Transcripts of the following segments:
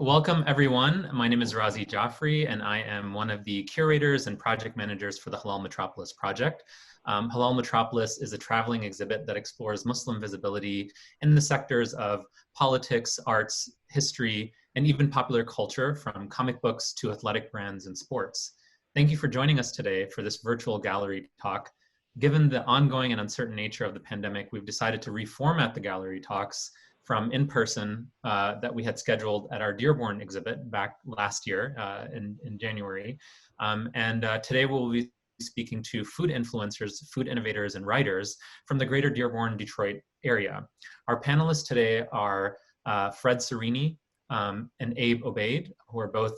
Welcome, everyone. My name is Razi Jaffrey, and I am one of the curators and project managers for the Halal Metropolis project. Halal Metropolis is a traveling exhibit that explores Muslim visibility in the sectors of politics, arts, history, and even popular culture, from comic books to athletic brands and sports. Thank you for joining us today for this virtual gallery talk. Given the ongoing and uncertain nature of the pandemic, we've decided to reformat the gallery talks from in-person that we had scheduled at our Dearborn exhibit back last year in January. Today we'll be speaking to food influencers, food innovators, and writers from the greater Dearborn, Detroit area. Our panelists today are Fred Serini and Abe Obaid, who are both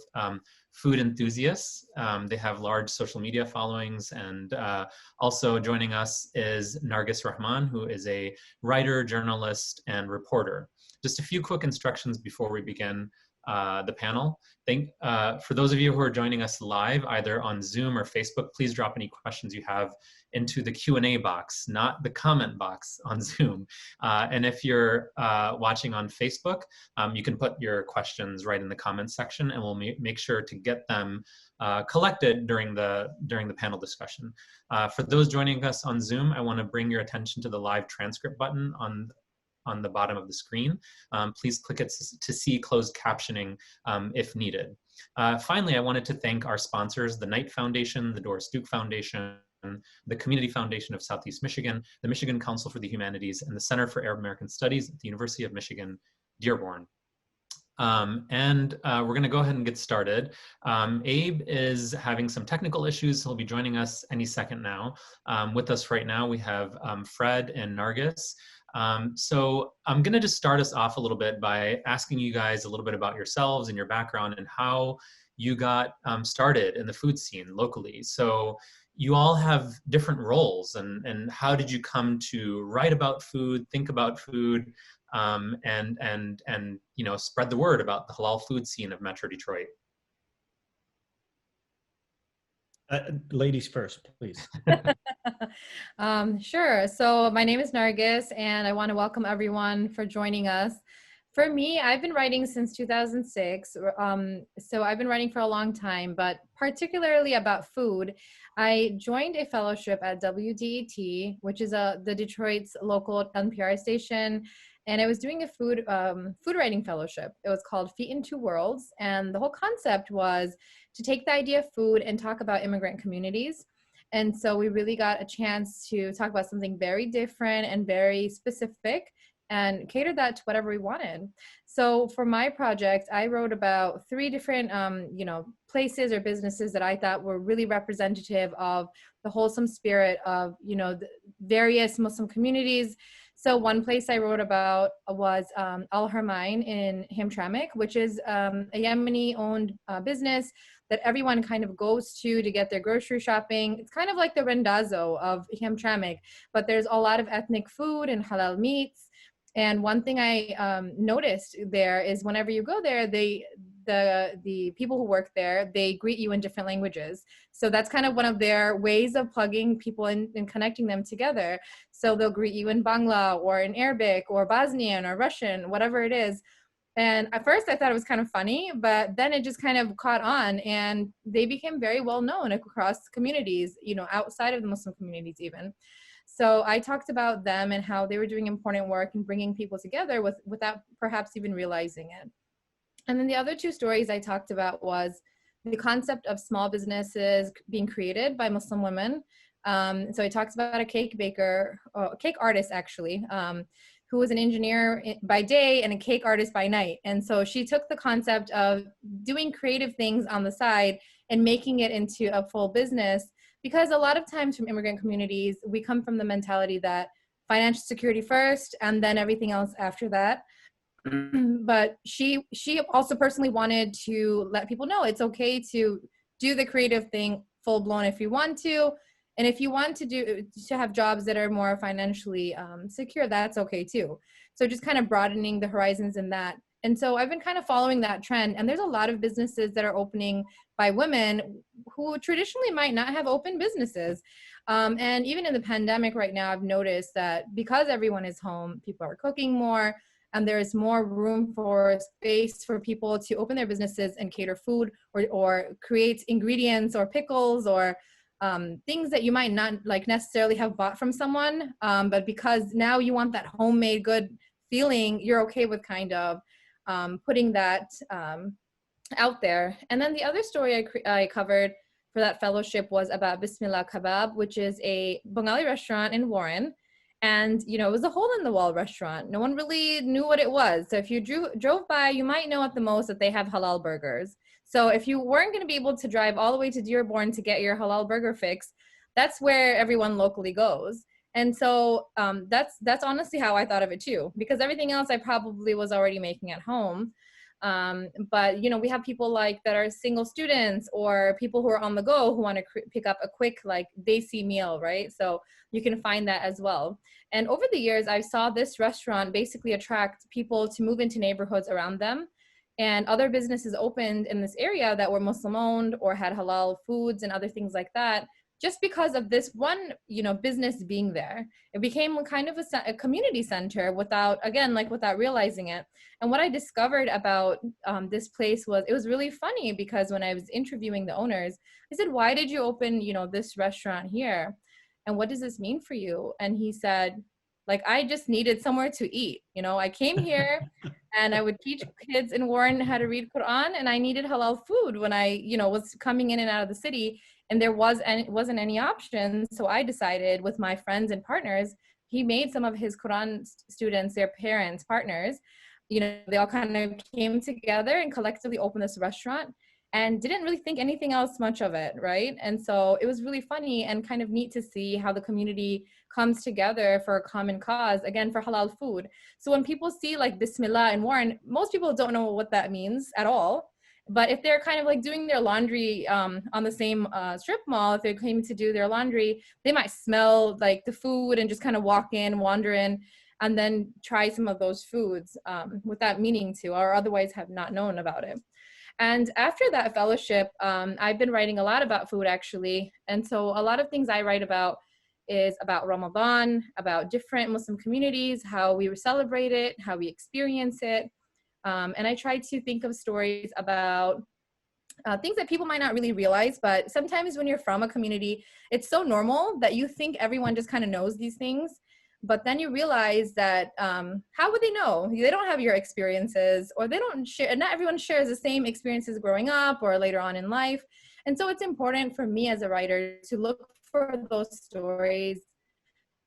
food enthusiasts. They have large social media followings, and also joining us is Nargis Rahman, who is a writer, journalist, and reporter. Just a few quick instructions before we begin the panel. For those of you who are joining us live, either on Zoom or Facebook, please drop any questions you have into the Q&A box, not the comment box on Zoom. And if you're watching on Facebook, you can put your questions right in the comments section, and we'll make sure to get them collected during the panel discussion. For those joining us on Zoom, I want to bring your attention to the live transcript button on the bottom of the screen. Please click it to see closed captioning if needed. Finally, I wanted to thank our sponsors, the Knight Foundation, the Doris Duke Foundation, the Community Foundation of Southeast Michigan, the Michigan Council for the Humanities, and the Center for Arab American Studies at the University of Michigan, Dearborn. We're going to go ahead and get started. Abe is having some technical issues. He'll be joining us any second now. With us right now, we have Fred and Nargis. So I'm going to just start us off a little bit by asking you guys a little bit about yourselves and your background and how you got started in the food scene locally. So you all have different roles, and how did you come to write about food, think about food, and you know, spread the word about the halal food scene of Metro Detroit? Ladies first, please. Sure. So my name is Nargis, and I want to welcome everyone for joining us. For me, I've been writing since 2006. So I've been writing for a long time, but particularly about food. I joined a fellowship at WDET, which is the Detroit's local NPR station. And I was doing a food writing fellowship. It was called Feet in Two Worlds. And the whole concept was to take the idea of food and talk about immigrant communities. And so we really got a chance to talk about something very different and very specific and cater that to whatever we wanted. So for my project, I wrote about 3 different, places or businesses that I thought were really representative of the wholesome spirit of, the various Muslim communities. So one place I wrote about was Al Harmain in Hamtramck, which is a Yemeni-owned business that everyone kind of goes to get their grocery shopping. It's kind of like the Rendazzo of Hamtramck, but there's a lot of ethnic food and halal meats. And one thing I noticed there is whenever you go there, the people who work there, they greet you in different languages. So that's kind of one of their ways of plugging people in and connecting them together. So they'll greet you in Bangla or in Arabic or Bosnian or Russian, whatever it is. And at first I thought it was kind of funny, but then it just kind of caught on, and they became very well known across communities, outside of the Muslim communities even. So I talked about them and how they were doing important work and bringing people together without perhaps even realizing it. And then the other 2 stories I talked about was the concept of small businesses being created by Muslim women. So I talked about a cake artist actually, who was an engineer by day and a cake artist by night. And so she took the concept of doing creative things on the side and making it into a full business. Because a lot of times from immigrant communities, we come from the mentality that financial security first and then everything else after that. But she also personally wanted to let people know it's okay to do the creative thing full blown if you want to. And if you want to have jobs that are more financially secure, that's okay too. So just kind of broadening the horizons in that. And so I've been kind of following that trend, and there's a lot of businesses that are opening by women who traditionally might not have opened businesses. And even in the pandemic right now, I've noticed that because everyone is home, people are cooking more. and there is more room for space for people to open their businesses and cater food, or create ingredients or pickles or things that you might not like necessarily have bought from someone, but because now you want that homemade good feeling, you're okay with kind of putting that out there. And then the other story I covered for that fellowship was about Bismillah Kebab, which is a Bengali restaurant in Warren. And, you know, it was a hole in the wall restaurant. No one really knew what it was. So if you drove by, you might know at the most that they have halal burgers. So if you weren't going to be able to drive all the way to Dearborn to get your halal burger fix, that's where everyone locally goes. And so that's honestly how I thought of it too, because everything else I probably was already making at home. But you know, we have people like that are single students or people who are on the go who want to pick up a quick like desi meal, right? So you can find that as well. And over the years, I saw this restaurant basically attract people to move into neighborhoods around them. And other businesses opened in this area that were Muslim owned or had halal foods and other things like that, just because of this one, you know, business being there. It became kind of a community center without, again, like without realizing it. And what I discovered about this place was, it was really funny because when I was interviewing the owners, I said, why did you open, you know, this restaurant here? And what does this mean for you? And he said, like, I just needed somewhere to eat. You know, I came here and I would teach kids in Warren how to read Quran, and I needed halal food when I, you know, was coming in and out of the city, and there wasn't any option. So I decided with my friends and partners, he made some of his Quran students, their parents, partners, you know, they all kind of came together and collectively opened this restaurant and didn't really think anything else much of it, right? And so it was really funny and kind of neat to see how the community comes together for a common cause, again, for halal food. So when people see like Bismillah and Warren, most people don't know what that means at all. But if they're kind of like doing their laundry on the same strip mall, if they came to do their laundry, they might smell like the food and just kind of walk in, wander in, and then try some of those foods without meaning to, or otherwise have not known about it. And after that fellowship, I've been writing a lot about food, actually. And so a lot of things I write about is about Ramadan, about different Muslim communities, how we celebrate it, how we experience it. And I try to think of stories about things that people might not really realize, but sometimes when you're from a community, it's so normal that you think everyone just kind of knows these things. But then you realize that how would they know? They don't have your experiences, or they don't share, not everyone shares the same experiences growing up or later on in life. And so it's important for me as a writer to look for those stories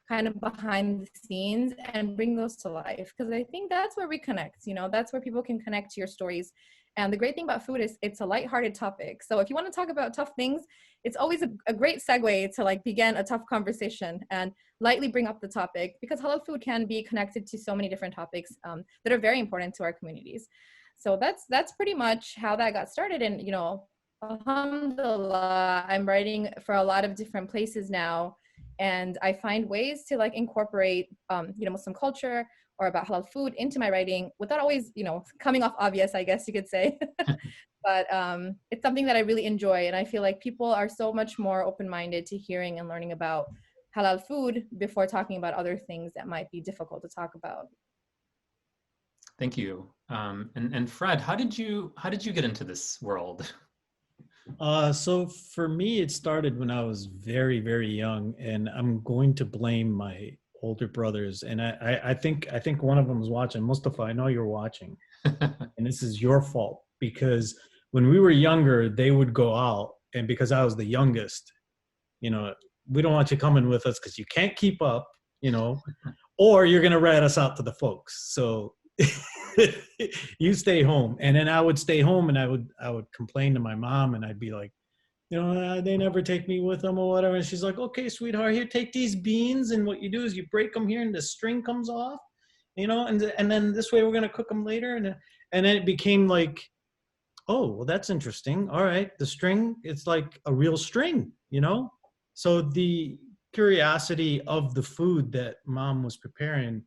kind of behind the scenes and bring those to life, because I think that's where we connect, you know, that's where people can connect to your stories. And the great thing about food is it's a lighthearted topic. So if you want to talk about tough things, it's always a great segue to like begin a tough conversation and lightly bring up the topic, because halal food can be connected to so many different topics that are very important to our communities. So that's pretty much how that got started. And, you know, alhamdulillah, I'm writing for a lot of different places now. And I find ways to like incorporate, you know, Muslim culture or about halal food into my writing without always, you know, coming off obvious, I guess you could say. But it's something that I really enjoy. And I feel like people are so much more open-minded to hearing and learning about halal food before talking about other things that might be difficult to talk about. Thank you. And Fred, how did you get into this world? So for me, it started when I was very, very young, and I'm going to blame my older brothers. And I think one of them was watching. Mustafa, I know you're watching, and this is your fault, because when we were younger, they would go out, and because I was the youngest, you know, we don't want you coming with us because you can't keep up, you know, or you're gonna rat us out to the folks. So you stay home. And then I would stay home, and I would complain to my mom, and I'd be like, you know, they never take me with them or whatever. And she's like, okay, sweetheart, here, take these beans, and what you do is you break them here and the string comes off, you know, and then this way we're going to cook them later. And then it became like, oh, well, that's interesting. All right, the string, it's like a real string, you know. So the curiosity of the food that mom was preparing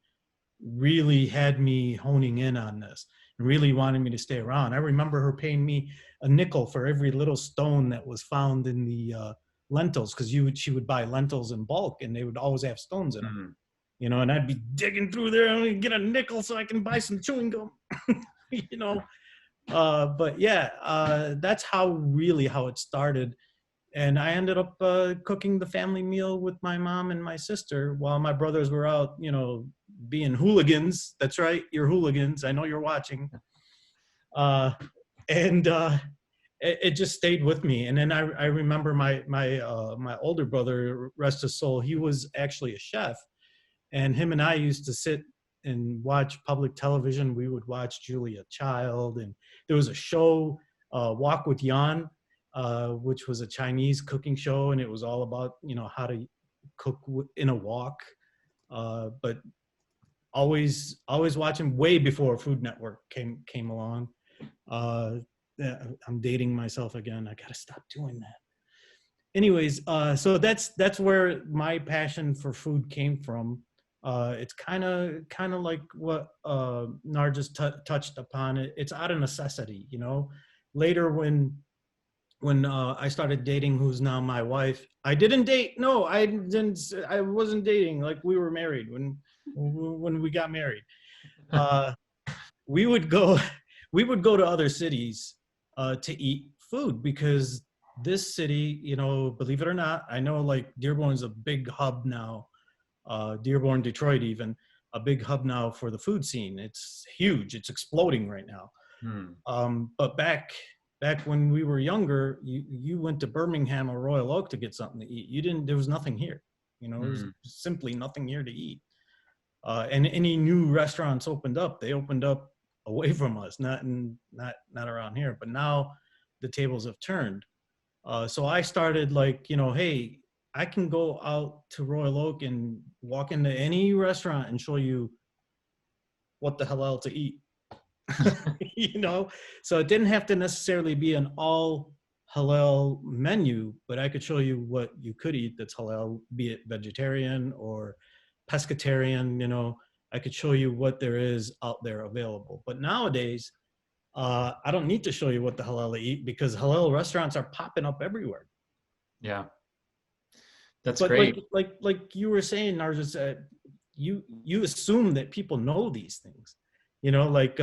really had me honing in on this and really wanted me to stay around. I remember her paying me a nickel for every little stone that was found in the lentils, because she would buy lentils in bulk, and they would always have stones in them. you know, and I'd be digging through there and get a nickel so I can buy some chewing gum, you know. But yeah, that's how it started. And I ended up cooking the family meal with my mom and my sister while my brothers were out, you know, being hooligans. That's right, you're hooligans. I know you're watching. And it just stayed with me. And then I remember my older brother, rest his soul, he was actually a chef, and him and I used to sit and watch public television. We would watch Julia Child, and there was a show, Walk with Yan, which was a Chinese cooking show, and it was all about, you know, how to cook in a wok. But always watching way before Food Network came along. Yeah, I'm dating myself again. I gotta stop doing that. Anyways, so that's where my passion for food came from. It's kind of like what Nargis touched upon. It's out of necessity, you know. Later, when I started dating, who's now my wife, I didn't date. No, I didn't. I wasn't dating. Like, we were married when we got married. We would go we would go to other cities to eat food, because this city, you know, believe it or not, I know like Dearborn is a big hub now, Dearborn, Detroit, even a big hub now for the food scene. It's huge. It's exploding right now. But back when we were younger, you went to Birmingham or Royal Oak to get something to eat. You didn't. There was nothing here. You know, there was simply nothing here to eat. And any new restaurants opened up, they opened up away from us, not around here. But now the tables have turned. So I started, like, you know, hey, I can go out to Royal Oak and walk into any restaurant and show you what the halal to eat. You know, so it didn't have to necessarily be an all halal menu, but I could show you what you could eat that's halal, be it vegetarian or pescatarian. You know, I could show you what there is out there available. But nowadays, I don't need to show you what the halal to eat, because halal restaurants are popping up everywhere. Yeah, that's but great. Like you were saying, Nargis, you assume that people know these things. You know, like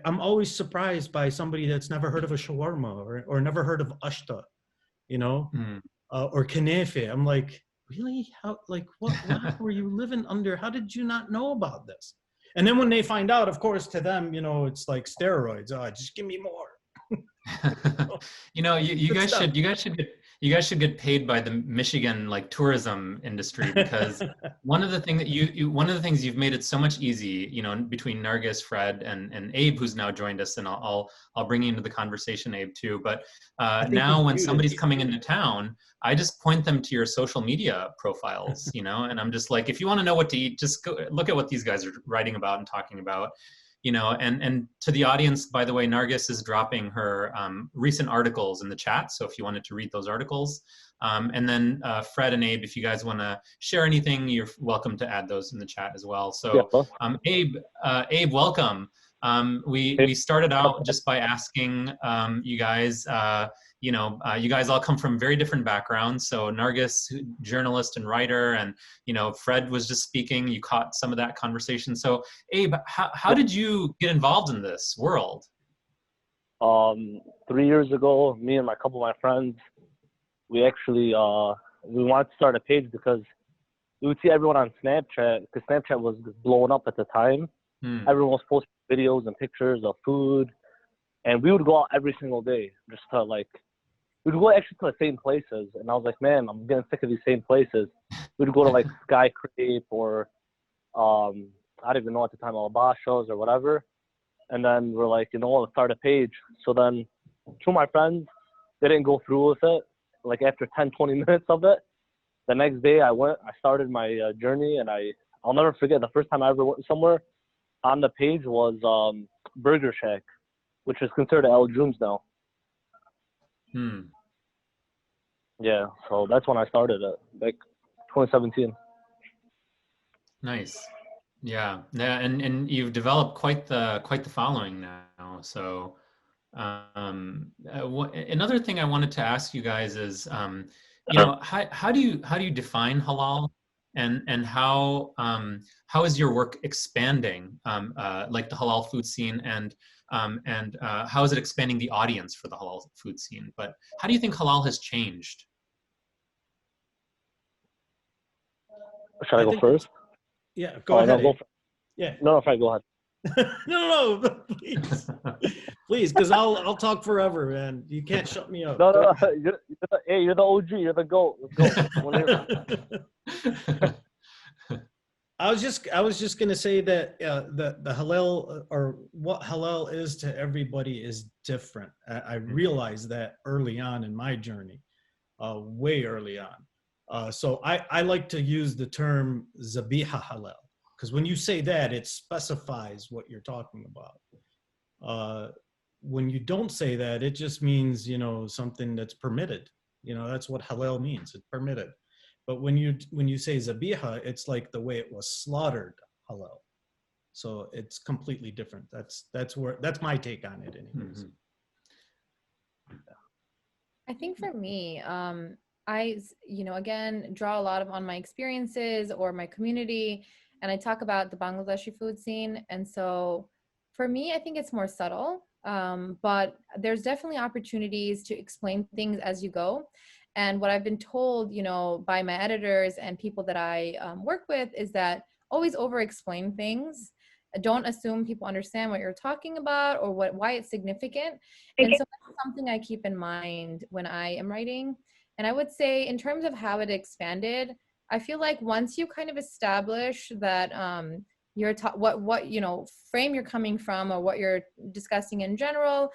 I'm always surprised by somebody that's never heard of a shawarma or never heard of ashta, you know, or knefe. I'm like, really? How? Like, what were you living under? How did you not know about this? And then when they find out, of course, to them, you know, it's like steroids. Oh, just give me more. You know, you guys should get paid by the Michigan like tourism industry, because one of the things you've made it so much easy, you know, between Nargis, Fred, and Abe, who's now joined us, and I'll bring you into the conversation, Abe, too. But now when somebody's coming into town, I just point them to your social media profiles, you know, and I'm just like, if you want to know what to eat, just go look at what these guys are writing about and talking about. You know, and to the audience, by the way, Nargis is dropping her recent articles in the chat. So if you wanted to read those articles, and then Fred and Abe, if you guys want to share anything, you're welcome to add those in the chat as well. So Abe, welcome. We started out just by asking you guys, you know, you guys all come from very different backgrounds. So Nargis, journalist and writer, and, you know, Fred was just speaking. You caught some of that conversation. So Abe, how did you get involved in this world? 3 years ago, me and my couple of my friends, we actually, we wanted to start a page because we would see everyone on Snapchat, because Snapchat was blowing up at the time. Everyone was posting videos and pictures of food, and we would go out every single day just to, like, we'd go actually to the same places. And I was like, man, I'm getting sick of these same places. We'd go to like Sky Crepe or I don't even know at the time, Alabashos or whatever. And then we're like, you know what, let's start a page. So then two of my friends, they didn't go through with it. Like after 10, 20 minutes of it, the next day I started my journey, and I'll never forget the first time I ever went somewhere. On the page was Burger Shack, which is considered El Jum's now. Yeah, so that's when I started it, like 2017. Nice. Yeah, and you've developed quite the following now. So another thing I wanted to ask you guys is, you know, how do you define halal? and how is your work expanding, like the halal food scene, and how is it expanding the audience for the halal food scene? But how do you think halal has changed? Should I go first? Yeah, go ahead. No, yeah. No, Frank, go ahead. no, please, please, because I'll talk forever, man. You can't shut me up. No. You're the OG. You're the GOAT. Let's go. I was just gonna say that the halal, or what halal is to everybody, is different. I realized that early on in my journey, way early on. So I like to use the term zabiha halal, because when you say that, it specifies what you're talking about. When you don't say that, it just means, something that's permitted. That's what halal means. It's permitted. But when you say zabiha, it's like the way it was slaughtered halal. So it's completely different. That's my take on it, anyways. I think for me, I, again, draw a lot on my experiences or my community, and I talk about the Bangladeshi food scene. And so for me, I think it's more subtle, but there's definitely opportunities to explain things as you go. And what I've been told, by my editors and people that I work with, is that always over-explain things. Don't assume people understand what you're talking about or why it's significant. And so that's something I keep in mind when I am writing. And I would say, in terms of how it expanded, I feel like once you kind of establish that what frame you're coming from, or what you're discussing in general,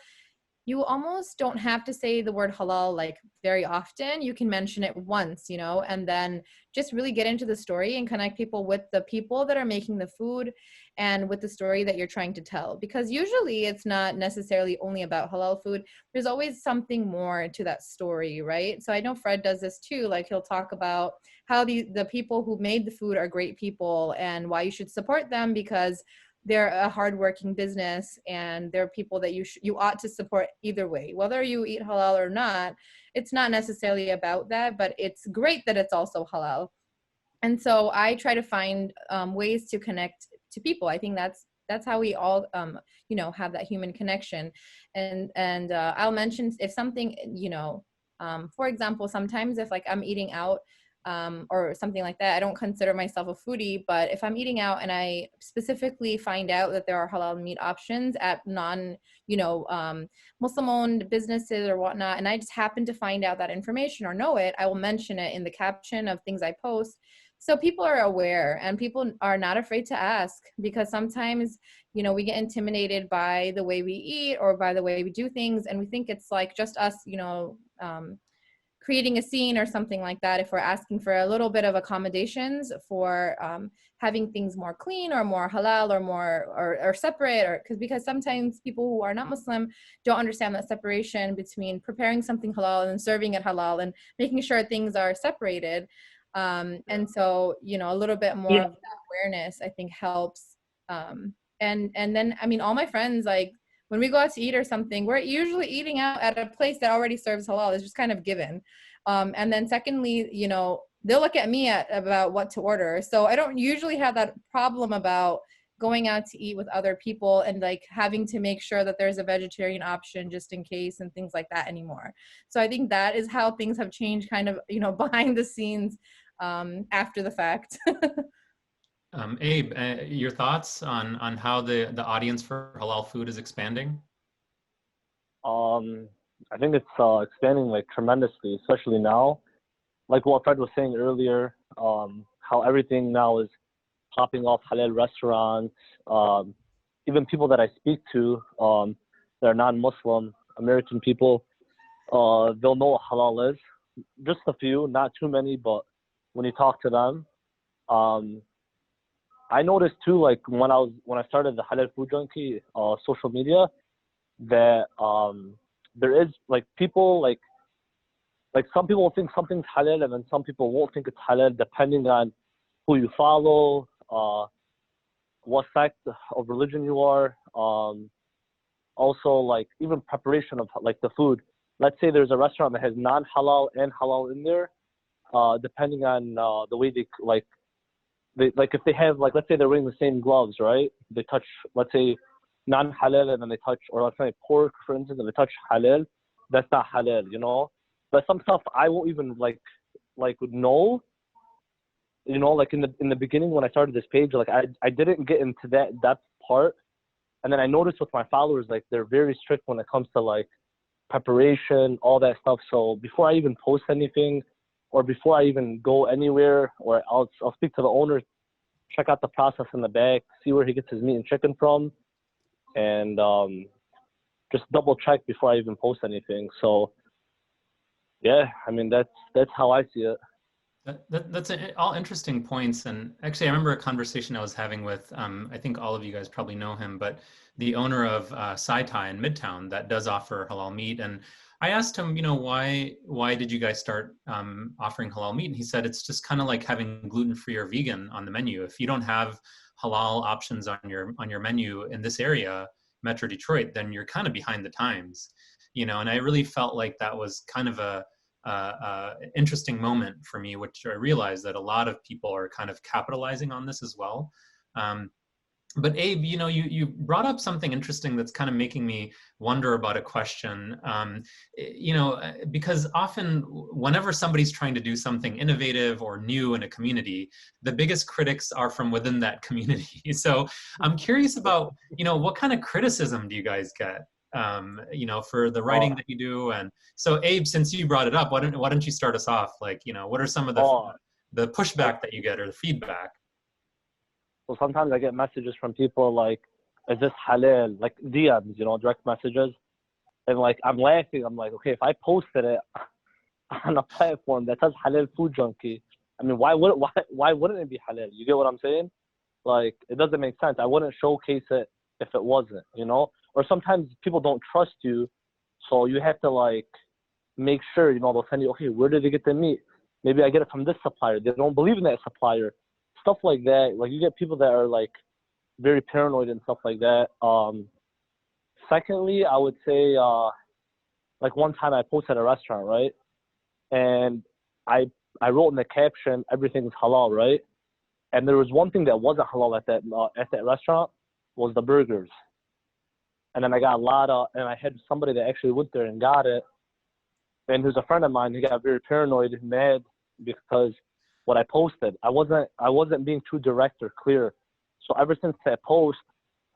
you almost don't have to say the word halal like very often. You can mention it once, and then just really get into the story and connect people with the people that are making the food and with the story that you're trying to tell. Because usually it's not necessarily only about halal food. There's always something more to that story, right? So I know Fred does this too. Like, he'll talk about how the people who made the food are great people and why you should support them, because they're a hardworking business and they're people that you ought to support either way. Whether you eat halal or not, it's not necessarily about that, but it's great that it's also halal. And so I try to find ways to connect to people. I think that's how we all have that human connection. And I'll mention if something, for example, sometimes if like I'm eating out, or something like that, I don't consider myself a foodie, but if I'm eating out and I specifically find out that there are halal meat options at Muslim-owned businesses or whatnot, and I just happen to find out that information or know it, I will mention it in the caption of things I post. So people are aware, and people are not afraid to ask, because sometimes, we get intimidated by the way we eat or by the way we do things, and we think it's like just us, creating a scene or something like that, if we're asking for a little bit of accommodations for having things more clean or more halal or more or separate, or because sometimes people who are not Muslim don't understand that separation between preparing something halal and serving it halal and making sure things are separated. And so, a little bit more of that awareness, I think, helps. And then, I mean, all my friends, like, when we go out to eat or something, we're usually eating out at a place that already serves halal. It's just kind of given. And then secondly, they'll look at me about what to order. So I don't usually have that problem about going out to eat with other people and like having to make sure that there's a vegetarian option just in case and things like that anymore. So I think that is how things have changed kind of, behind the scenes after the fact. Abe, your thoughts on how the audience for halal food is expanding? I think it's expanding like tremendously, especially now. Like what Fred was saying earlier, how everything now is popping off halal restaurants. Even people that I speak to, that are non-Muslim American people, they'll know what halal is. Just a few, not too many, but when you talk to them, I noticed too, like when I started the Halal Food Junkie social media, that there is like people like some people think something's halal and then some people won't think it's halal, depending on who you follow, what sect of religion you are. Also, like even preparation of like the food. Let's say there's a restaurant that has non-halal and halal in there. Depending on the way they like they like if they have like let's say they're wearing the same gloves, right? They touch let's say non-halal and then they touch, or let's say pork for instance, and they touch halal. That's not halal, you know. But some stuff I won't even like know. You know, like in the beginning when I started this page, like I didn't get into that part, and then I noticed with my followers like they're very strict when it comes to like preparation, all that stuff. So before I even post anything, or before I even go anywhere, or I'll speak to the owner, check out the process in the back, see where he gets his meat and chicken from, and just double check before I even post anything. So yeah, I mean that's how I see it. That's all interesting points. And actually, I remember a conversation I was having with, I think all of you guys probably know him, but the owner of Sai Thai in Midtown that does offer halal meat. And I asked him, you know, why did you guys start offering halal meat? And he said, it's just kind of like having gluten-free or vegan on the menu. If you don't have halal options on your menu in this area, Metro Detroit, then you're kind of behind the times, you know. And I really felt like that was kind of a interesting moment for me, which I realized that a lot of people are kind of capitalizing on this as well. But Abe, you know, you brought up something interesting that's kind of making me wonder about a question. You know, because often whenever somebody's trying to do something innovative or new in a community, the biggest critics are from within that community. So I'm curious about, you know, what kind of criticism do you guys get? You know, for the writing that you do. And so Abe, since you brought it up, why don't you start us off? Like, you know, what are some of the pushback that you get or the feedback? So sometimes I get messages from people like, is this halal? Like DMs, you know, direct messages. And like, I'm laughing. I'm like, okay, if I posted it on a platform that says halal food junkie, I mean, why wouldn't it be halal? You get what I'm saying? Like, it doesn't make sense. I wouldn't showcase it if it wasn't, you know? Or sometimes people don't trust you, so you have to like make sure, you know, they'll send you, okay, where did they get the meat? Maybe I get it from this supplier. They don't believe in that supplier. Stuff like that. Like you get people that are like very paranoid and stuff like that. Secondly, I would say like one time I posted at a restaurant, right? And I wrote in the caption, everything's halal, right? And there was one thing that wasn't halal at that restaurant was the burgers. And then I got and I had somebody that actually went there and got it. And there's a friend of mine who got very paranoid and mad because what I posted, I wasn't being too direct or clear. So ever since that post,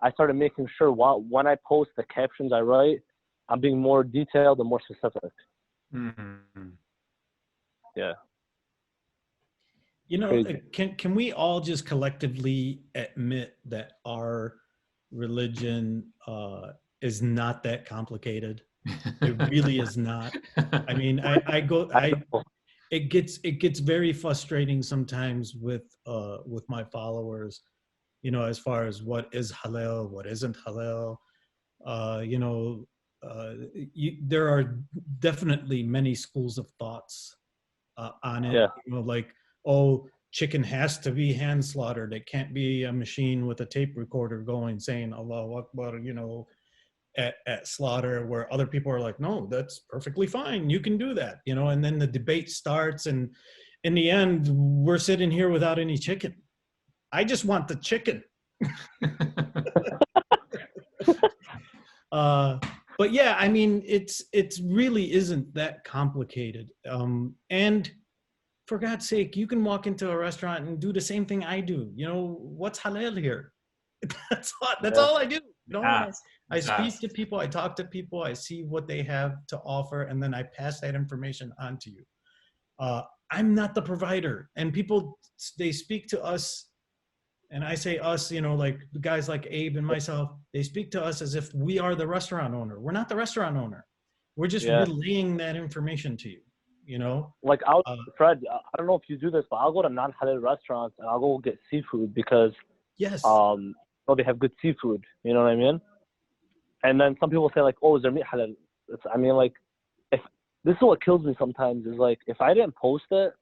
I started making sure when I post the captions I write, I'm being more detailed and more specific. Mm-hmm. Yeah. You know, can we all just collectively admit that our religion is not that complicated? It really is not. I mean, it gets very frustrating sometimes with my followers, you know, as far as what is halal, what isn't halal. You know, there are definitely many schools of thoughts on it. Yeah. You know, like, oh, chicken has to be hand slaughtered. It can't be a machine with a tape recorder going saying Allahu Akbar, you know, at slaughter, where other people are like, no, that's perfectly fine. You can do that, you know, and then the debate starts. And in the end, we're sitting here without any chicken. I just want the chicken. But yeah, I mean, it's really isn't that complicated. And for God's sake, you can walk into a restaurant and do the same thing I do. You know, what's halal here? That's all I do. You know, I speak to people, I talk to people, I see what they have to offer, and then I pass that information on to you. I'm not the provider, and people, they speak to us, and I say us, you know, like guys like Abe and myself, they speak to us as if we are the restaurant owner. We're not the restaurant owner. We're just relaying that information to you, you know? Like, Fred, I don't know if you do this, but I'll go to non-halal restaurants and I'll go get seafood because they have good seafood. You know what I mean? And then some people say like, oh, is there meat halal? I mean, like, if this is what kills me sometimes is like, if I didn't post it,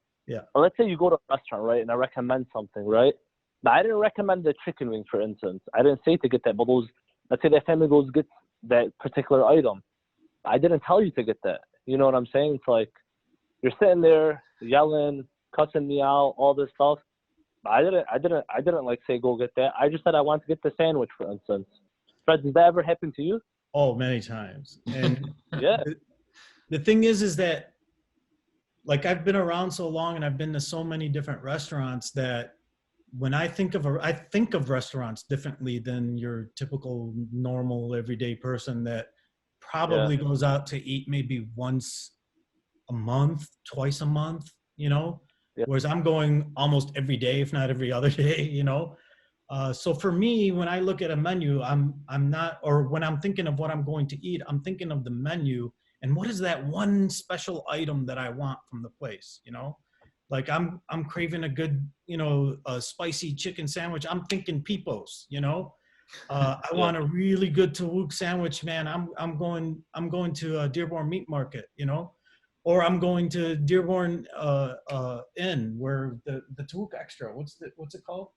or let's say you go to a restaurant, right, and I recommend something, right? But I didn't recommend the chicken wing, for instance. I didn't say to get that, but let's say that family goes get that particular item. I didn't tell you to get that. You know what I'm saying? It's like, you're sitting there yelling, cussing me out, all this stuff. I didn't like say go get that. I just said I want to get the sandwich, for instance. Fred, did that ever happen to you? Oh, many times. And Yeah. the thing is that, like, I've been around so long and I've been to so many different restaurants that when I think of restaurants differently than your typical normal everyday person that probably goes out to eat maybe once a month, twice a month, you know, Yeah. whereas I'm going almost every day, if not every other day, you know. So for me, when I look at a menu, I'm not, or when I'm thinking of what I'm going to eat, I'm thinking of the menu and what is that one special item that I want from the place, you know. Like I'm craving a good, you know, a spicy chicken sandwich. I'm thinking Pipos, you know. I want a really good Tawuk sandwich, man. I'm going to Dearborn Meat Market, you know, or I'm going to Dearborn Inn where the Tawuk Extra. What's it called?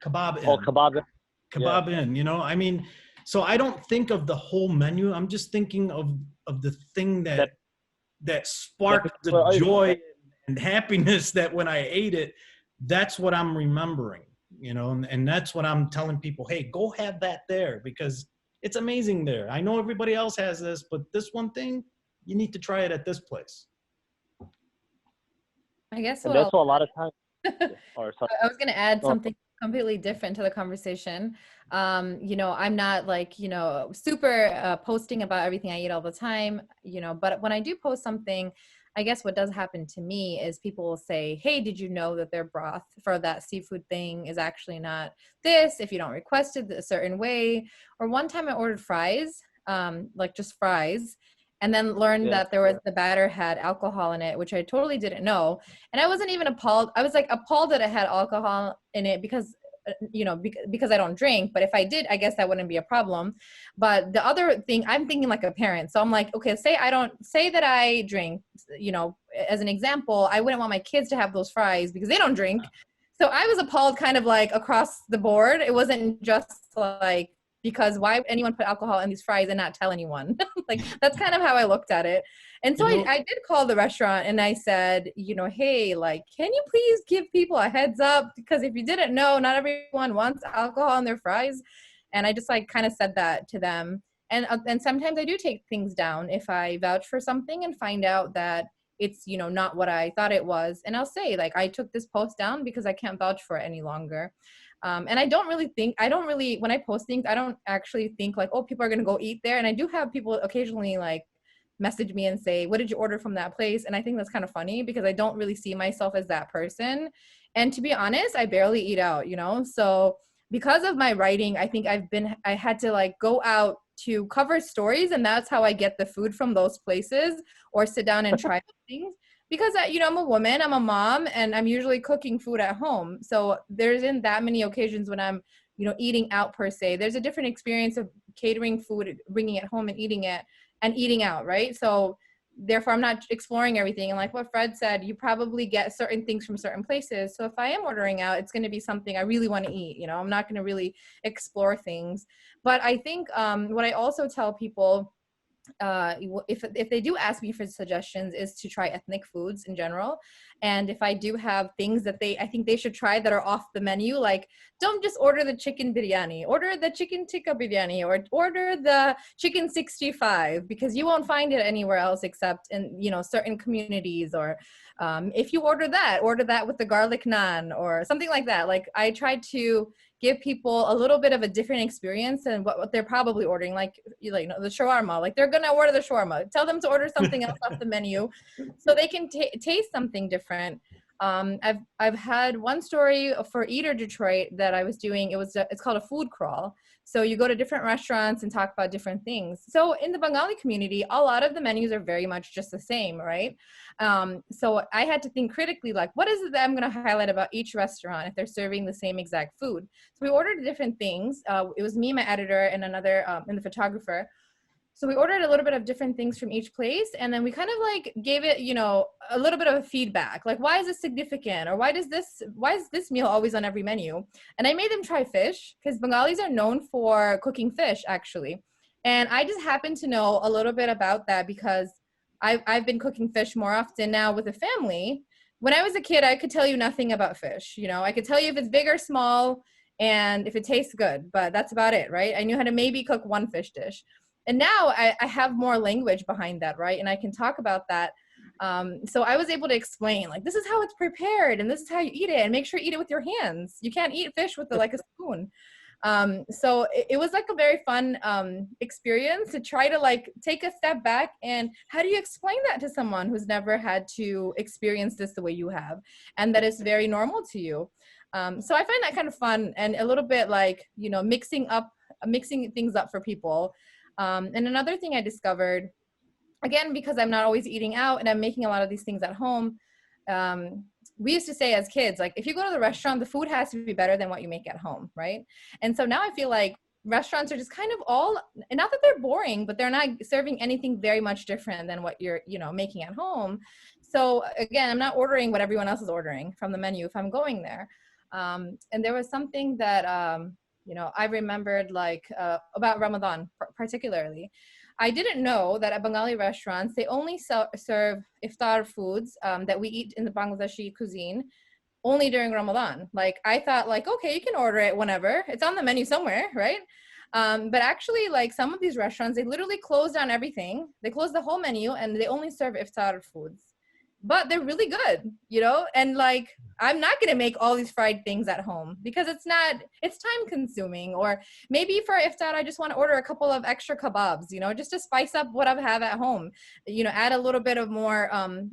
Kebab Inn. Oh, kebab. Kebab Inn. You know, I mean, so I don't think of the whole menu. I'm just thinking of the thing that sparked the joy and happiness that when I ate it, that's what I'm remembering, you know, and that's what I'm telling people, hey, go have that there because it's amazing there. I know everybody else has this, but this one thing, you need to try it at this place. I guess And what that's what a lot of times. I was going to add something completely different to the conversation. You know, I'm not like, you know, super posting about everything I eat all the time, you know, but when I do post something, I guess what does happen to me is people will say, hey, did you know that their broth for that seafood thing is actually not this if you don't request it a certain way? Or one time I ordered fries, like just fries, and then learned that there was the batter had alcohol in it, which I totally didn't know. And I wasn't even appalled. I was like appalled that it had alcohol in it because, you know, because I don't drink. But if I did, I guess that wouldn't be a problem. But the other thing, I'm thinking like a parent. So I'm like, okay, say that I drink, you know, as an example, I wouldn't want my kids to have those fries because they don't drink. So I was appalled kind of like across the board. It wasn't just like, because why would anyone put alcohol in these fries and not tell anyone? Like, that's kind of how I looked at it. And so I did call the restaurant and I said, you know, hey, like, can you please give people a heads up? Because if you didn't know, not everyone wants alcohol in their fries. And I just like kind of said that to them. And sometimes I do take things down if I vouch for something and find out that it's, you know, not what I thought it was. And I'll say, like, I took this post down because I can't vouch for it any longer. And I don't really, when I post things, I don't actually think like, oh, people are going to go eat there. And I do have people occasionally like message me and say, what did you order from that place? And I think that's kind of funny because I don't really see myself as that person. And to be honest, I barely eat out, you know? So because of my writing, I think I had to like go out to cover stories, and that's how I get the food from those places or sit down and try things. Because, you know, I'm a woman, I'm a mom, and I'm usually cooking food at home. So there isn't that many occasions when I'm, you know, eating out per se. There's a different experience of catering food, bringing it home and eating out, right? So therefore, I'm not exploring everything. And like what Fred said, you probably get certain things from certain places. So if I am ordering out, it's going to be something I really want to eat. You know, I'm not going to really explore things. But I think what I also tell people, if they do ask me for suggestions, is to try ethnic foods in general. And if I do have things that I think they should try that are off the menu, like don't just order the chicken biryani, order the chicken tikka biryani, or order the chicken 65, because you won't find it anywhere else except in, you know, certain communities. Or if you order that with the garlic naan or something like that. Like I try to give people a little bit of a different experience than what they're probably ordering, like you know, the shawarma. Like they're gonna order the shawarma. Tell them to order something else off the menu, so they can taste something different. I've had one story for Eater Detroit that I was doing. It's called a food crawl. So you go to different restaurants and talk about different things. So in the Bengali community, a lot of the menus are very much just the same, right? So I had to think critically, like, what is it that I'm going to highlight about each restaurant if they're serving the same exact food? So we ordered different things. It was me, my editor, and another, and the photographer. So we ordered a little bit of different things from each place, and then we kind of like gave it, you know, a little bit of feedback, like why is this significant, or why is this meal always on every menu? And I made them try fish, because Bengalis are known for cooking fish, actually. And I just happen to know a little bit about that because I've been cooking fish more often now with a family. when I was a kid, I could tell you nothing about fish. You know, I could tell you if it's big or small and if it tastes good, but that's about it, right? I knew how to maybe cook one fish dish. And now I have more language behind that, right? And I can talk about that. So I was able to explain, like, this is how it's prepared and this is how you eat it, and make sure you eat it with your hands. You can't eat fish with like a spoon. So it was like a very fun experience to try to like take a step back and how do you explain that to someone who's never had to experience this the way you have, and that is very normal to you. So I find that kind of fun and a little bit like, you know, mixing things up for people. And another thing I discovered, again, because I'm not always eating out and I'm making a lot of these things at home, we used to say as kids, like, if you go to the restaurant, the food has to be better than what you make at home, right? And so now I feel like restaurants are just kind of all, and not that they're boring, but they're not serving anything very much different than what you're, you know, making at home. So again, I'm not ordering what everyone else is ordering from the menu if I'm going there. And there was something that, you know, I remembered like about Ramadan particularly. I didn't know that at Bengali restaurants, they only serve iftar foods that we eat in the Bangladeshi cuisine only during Ramadan. Like, I thought like, okay, you can order it whenever. It's on the menu somewhere, right? But actually, like, some of these restaurants, they literally close down everything. They close the whole menu and they only serve iftar foods. But they're really good, you know? And like, I'm not gonna make all these fried things at home because it's time consuming. Or maybe for iftar, I just wanna order a couple of extra kebabs, you know, just to spice up what I have at home. You know, add a little bit of more,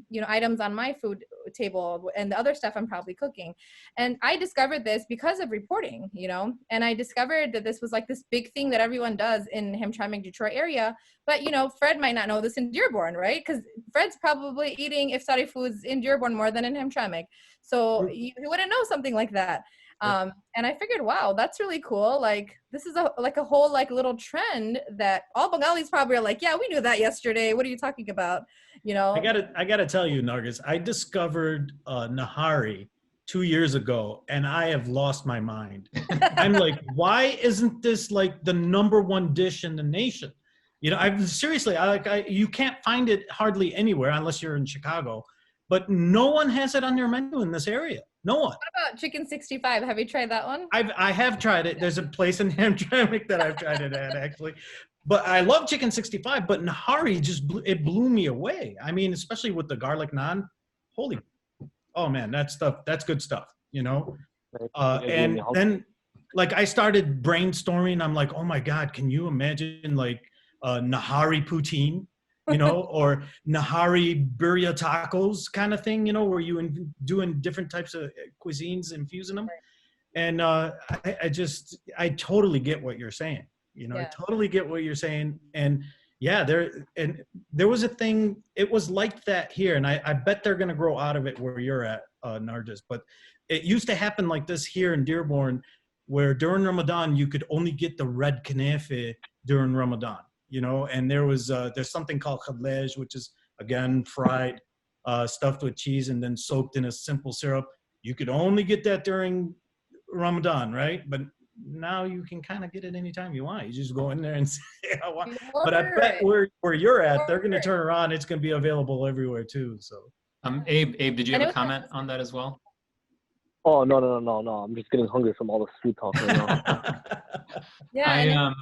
you know, items on my food table and the other stuff I'm probably cooking. And I discovered this because of reporting, you know? And I discovered that this was like this big thing that everyone does in Hamtramck, Detroit area. But, you know, Fred might not know this in Dearborn, right? Because Fred's probably eating iftari foods in Dearborn more than in Hamtramck. So you wouldn't know something like that. And I figured, wow, that's really cool. Like, this is a whole like little trend that all Bengalis probably are like, yeah, we knew that yesterday. What are you talking about? You know? I gotta tell you, Nargis, I discovered Nahari 2 years ago, and I have lost my mind. I'm like, why isn't this like the #1 dish in the nation? You know, you can't find it hardly anywhere unless you're in Chicago, but no one has it on their menu in this area. No one. What about chicken 65? Have you tried that one? I have tried it. There's a place in Hamtramck that I've tried it at, actually. But I love chicken 65, but Nahari it blew me away. I mean, especially with the garlic naan. Oh man, that's good stuff, you know? And then like I started brainstorming. I'm like, oh my God, can you imagine like Nahari poutine, you know, or Nahari birria tacos kind of thing, you know, where you doing different types of cuisines, infusing them. And I totally get what you're saying. You know, yeah. I totally get what you're saying. And yeah, there was a thing, it was like that here. And I bet they're going to grow out of it where you're at, Nargis. But it used to happen like this here in Dearborn, where during Ramadan, you could only get the red kanafe during Ramadan, you know, and there's something called halal, which is, again, fried, stuffed with cheese and then soaked in a simple syrup. You could only get that during Ramadan, right? But now you can kind of get it anytime you want. You just go in there and say, I want. But I bet where you're at, they're going to turn around. It's going to be available everywhere too. So, Abe, did you have a comment on that as well? Oh, no. I'm just getting hungry from all the food talk right now. Yeah,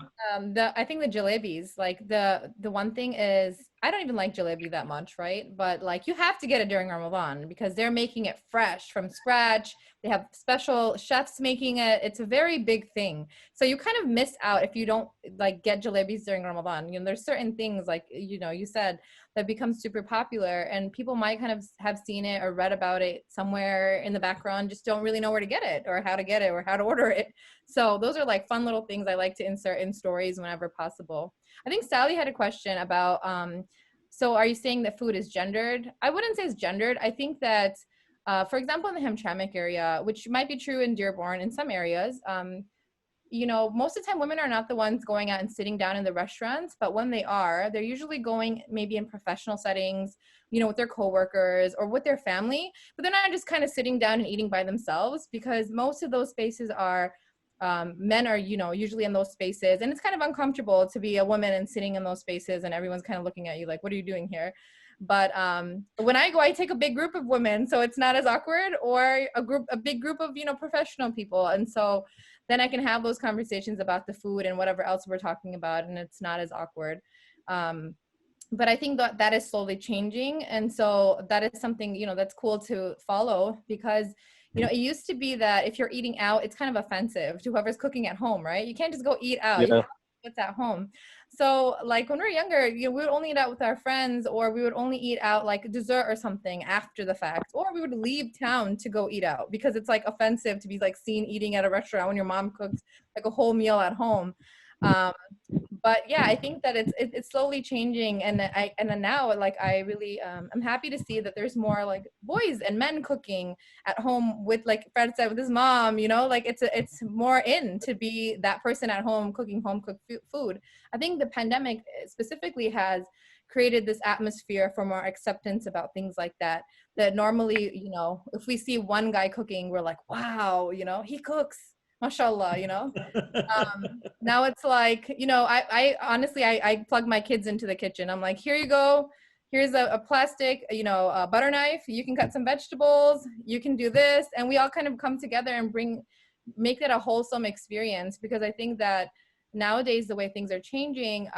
I think the jalebis, like the one thing is, I don't even like jalebi that much, right? But like, you have to get it during Ramadan because they're making it fresh from scratch. They have special chefs making it. It's a very big thing. So you kind of miss out if you don't like get jalebis during Ramadan. You know, there's certain things like, you know, you said that become super popular and people might kind of have seen it or read about it somewhere in the background, just don't really know where to get it or how to get it or how to order it. So those are like fun little things I like to insert in stories whenever possible. I think Sally had a question about, so are you saying that food is gendered? I wouldn't say it's gendered. I think that, for example, in the Hamtramck area, which might be true in Dearborn in some areas, you know, most of the time women are not the ones going out and sitting down in the restaurants, but when they are, they're usually going maybe in professional settings, you know, with their coworkers or with their family, but they're not just kind of sitting down and eating by themselves because most of those spaces are, men are, you know, usually in those spaces, and it's kind of uncomfortable to be a woman and sitting in those spaces and everyone's kind of looking at you like, what are you doing here? But when I go, I take a big group of women, so it's not as awkward, or a big group of, professional people. And so then I can have those conversations about the food and whatever else we're talking about, and it's not as awkward. But I think that is slowly changing. And so that is something, that's cool to follow, because, it used to be that if you're eating out, it's kind of offensive to whoever's cooking at home, right? You can't just go eat out. You Yeah. have to eat what's at home. So like when we were younger, we would only eat out with our friends, or we would only eat out like dessert or something after the fact, or we would leave town to go eat out because it's like offensive to be like seen eating at a restaurant when your mom cooks like a whole meal at home. But yeah, I think that it's slowly changing, and then now like I really I'm happy to see that there's more like boys and men cooking at home with, like Fred said, with his mom, like it's more in to be that person at home cooking home cooked food. I think the pandemic specifically has created this atmosphere for more acceptance about things like that normally, if we see one guy cooking, we're like, wow, he cooks, mashallah, now it's like, I honestly, I plug my kids into the kitchen. I'm like, here you go. Here's a plastic, a butter knife. You can cut some vegetables. You can do this. And we all kind of come together and make it a wholesome experience, because I think that nowadays, the way things are changing,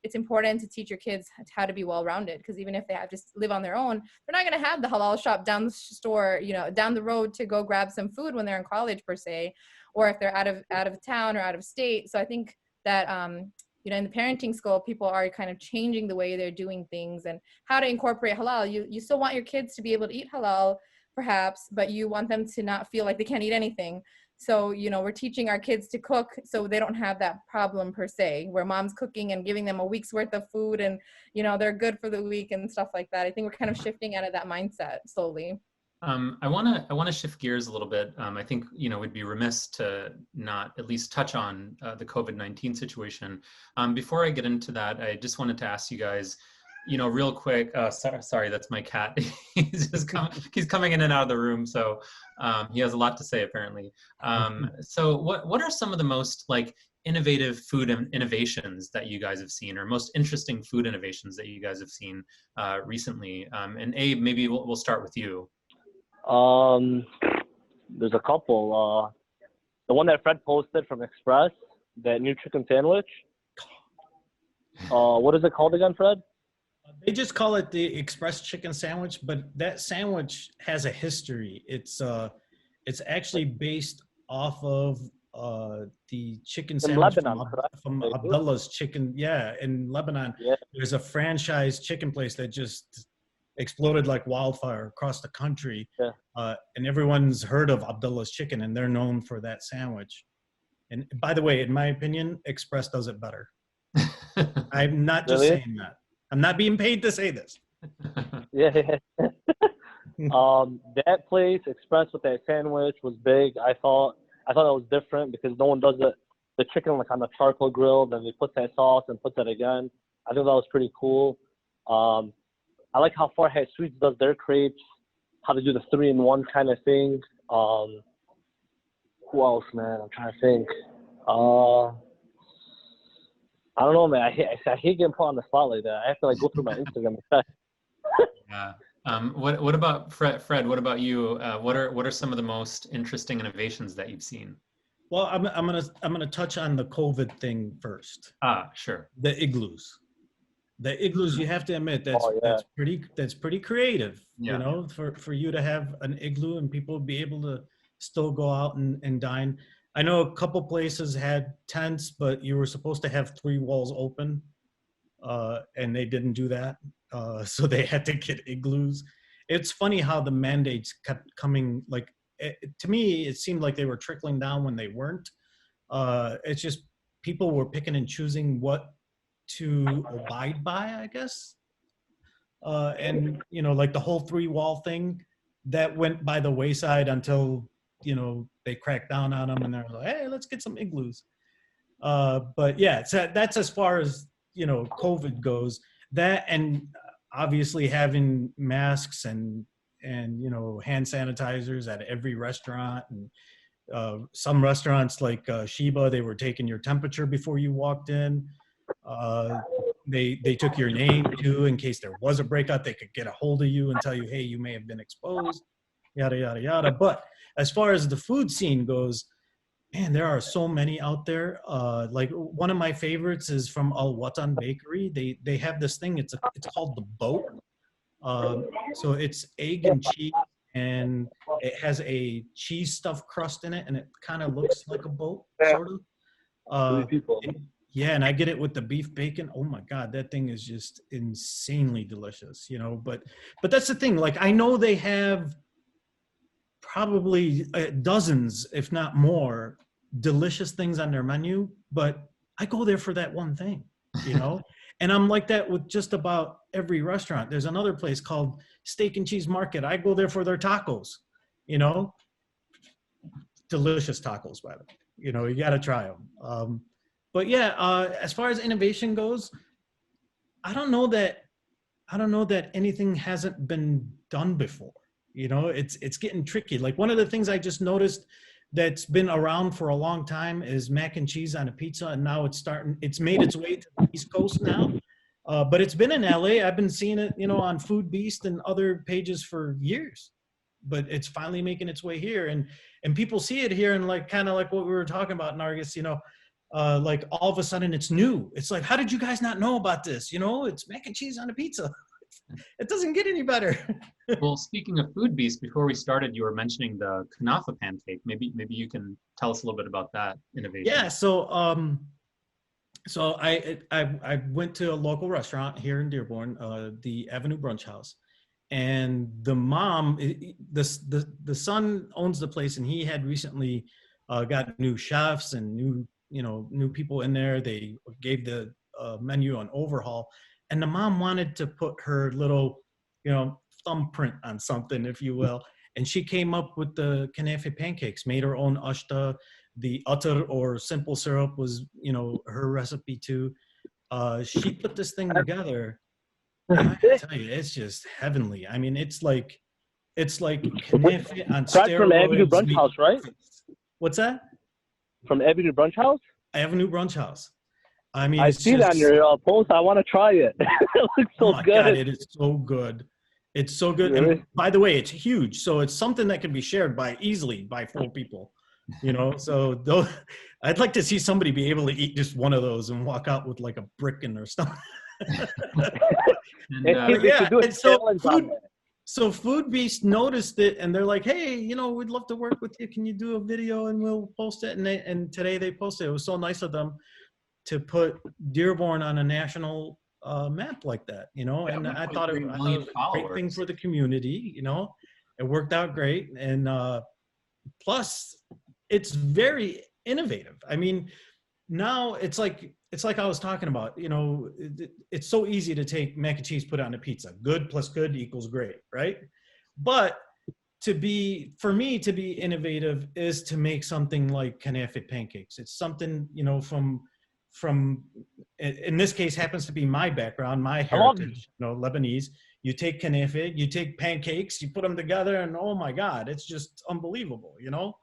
it's important to teach your kids how to be well-rounded, because even if they have to live on their own, they're not going to have the halal shop down the store, down the road to go grab some food when they're in college per se, or if they're out of town or out of state. So I think that, in the parenting school, people are kind of changing the way they're doing things and how to incorporate halal. You still want your kids to be able to eat halal, perhaps, but you want them to not feel like they can't eat anything. So, we're teaching our kids to cook so they don't have that problem per se, where mom's cooking and giving them a week's worth of food and, they're good for the week and stuff like that. I think we're kind of shifting out of that mindset slowly. I want to shift gears a little bit. I think, we'd be remiss to not at least touch on the COVID-19 situation. Before I get into that, I just wanted to ask you guys, real quick. Sorry, that's my cat. He's coming in and out of the room, so he has a lot to say apparently. So, what are some of the most innovative food innovations that you guys have seen, or most interesting food innovations that you guys have seen recently? And Abe, maybe we'll start with you. There's a couple. The one that Fred posted from Express, that new chicken sandwich. What is it called again, Fred? They just call it the Express chicken sandwich, but that sandwich has a history. It's actually based off of the chicken sandwich from Abdullah's Chicken. Yeah, in Lebanon, there's a franchise chicken place that just exploded like wildfire across the country. And everyone's heard of Abdullah's Chicken, and they're known for that sandwich. And by the way, in my opinion, Express does it better. I'm not just saying that. I'm not being paid to say this. That place, Express, with that sandwich was big. I thought it was different because no one does the chicken like on the charcoal grill, then they put that sauce and put that again. I think that was pretty cool. I like how Farhat Sweets does their crepes, how to do the 3-in-1 kind of thing. Who else, man? I'm trying to think. I don't know, man. I hate getting put on the spot like that. I have to go through my Instagram. Yeah. What about Fred? What about you? What are some of the most interesting innovations that you've seen? Well, I'm gonna touch on the COVID thing first. Sure. The igloos. The igloos, you have to admit, that's pretty creative. Yeah. For you to have an igloo and people be able to still go out and dine. I know a couple places had tents, but you were supposed to have 3 walls open, and they didn't do that, so they had to get igloos. It's funny how the mandates kept coming. To me, it seemed like they were trickling down when they weren't. It's just people were picking and choosing what to abide by, I guess. And the whole 3-wall thing that went by the wayside until they cracked down on them and they're like, hey, let's get some igloos. But yeah, so that's as far as COVID goes. That, and obviously having masks and hand sanitizers at every restaurant, and some restaurants like Sheba, they were taking your temperature before you walked in. they took your name too, in case there was a breakout, they could get a hold of you and tell you, hey, you may have been exposed, yada, yada, yada. But as far as the food scene goes, man, there are so many out there. Like one of my favorites is from Al Watan Bakery. They have this thing, it's called the boat. So it's egg and cheese, and it has a cheese stuffed crust in it, and it kind of looks like a boat, sort of. Yeah, and I get it with the beef bacon. Oh my God, that thing is just insanely delicious, you know. But that's the thing. Like I know they have probably dozens, if not more, delicious things on their menu, but I go there for that one thing, you know. And I'm like that with just about every restaurant. There's another place called Steak and Cheese Market. I go there for their tacos, you know. Delicious tacos, by the way. You know, you got to try them. But yeah, as far as innovation goes, I don't know that anything hasn't been done before. You know, it's getting tricky. Like one of the things I just noticed that's been around for a long time is mac and cheese on a pizza, and now it's made its way to the East Coast now. But it's been in LA. I've been seeing it, you know, on Food Beast and other pages for years. But it's finally making its way here, and people see it here, and like kind of like what we were talking about, Nargis, you know, like all of a sudden it's new. It's like, how did you guys not know about this? You know, it's mac and cheese on a pizza. It doesn't get any better. Well, speaking of Food Beast, before we started, you were mentioning the kanafa pancake. Maybe you can tell us a little bit about that innovation. Yeah, so I went to a local restaurant here in Dearborn, the Avenue Brunch House, and the mom, the son owns the place, and he had recently got new chefs and new people in there. They gave the menu an overhaul, and the mom wanted to put her little, you know, thumbprint on something, if you will. And she came up with the kanafe pancakes, made her own ashta. The atar or simple syrup was, you know, her recipe too. She put this thing together. And I tell you, it's just heavenly. I mean, it's like kanafe on steroids. From Avenue Brunch House, right? What's that? From Avenue Brunch House? Avenue Brunch House. I mean, I see that on your post. I want to try it. It looks so good. God, it is so good. It's so good. Really? And by the way, it's huge. So it's something that can be shared easily by 4 people, you know? So I'd like to see somebody be able to eat just one of those and walk out with like a brick in their stomach. So Food Beast noticed it, and they're like, hey, you know, we'd love to work with you. Can you do a video and we'll post it? And today they posted it. It was so nice of them to put Dearborn on a national map like that, you know. And I thought it was a great thing for the community, you know. It worked out great, and plus it's very innovative. I mean, now it's like I was talking about, you know, it's so easy to take mac and cheese, put it on a pizza. Good plus good equals great, right? But for me to be innovative is to make something like kanafe pancakes. It's something, you know, from in this case happens to be my background, my heritage, you know, Lebanese. You take kanafe, you take pancakes, you put them together, and oh my God, it's just unbelievable, you know.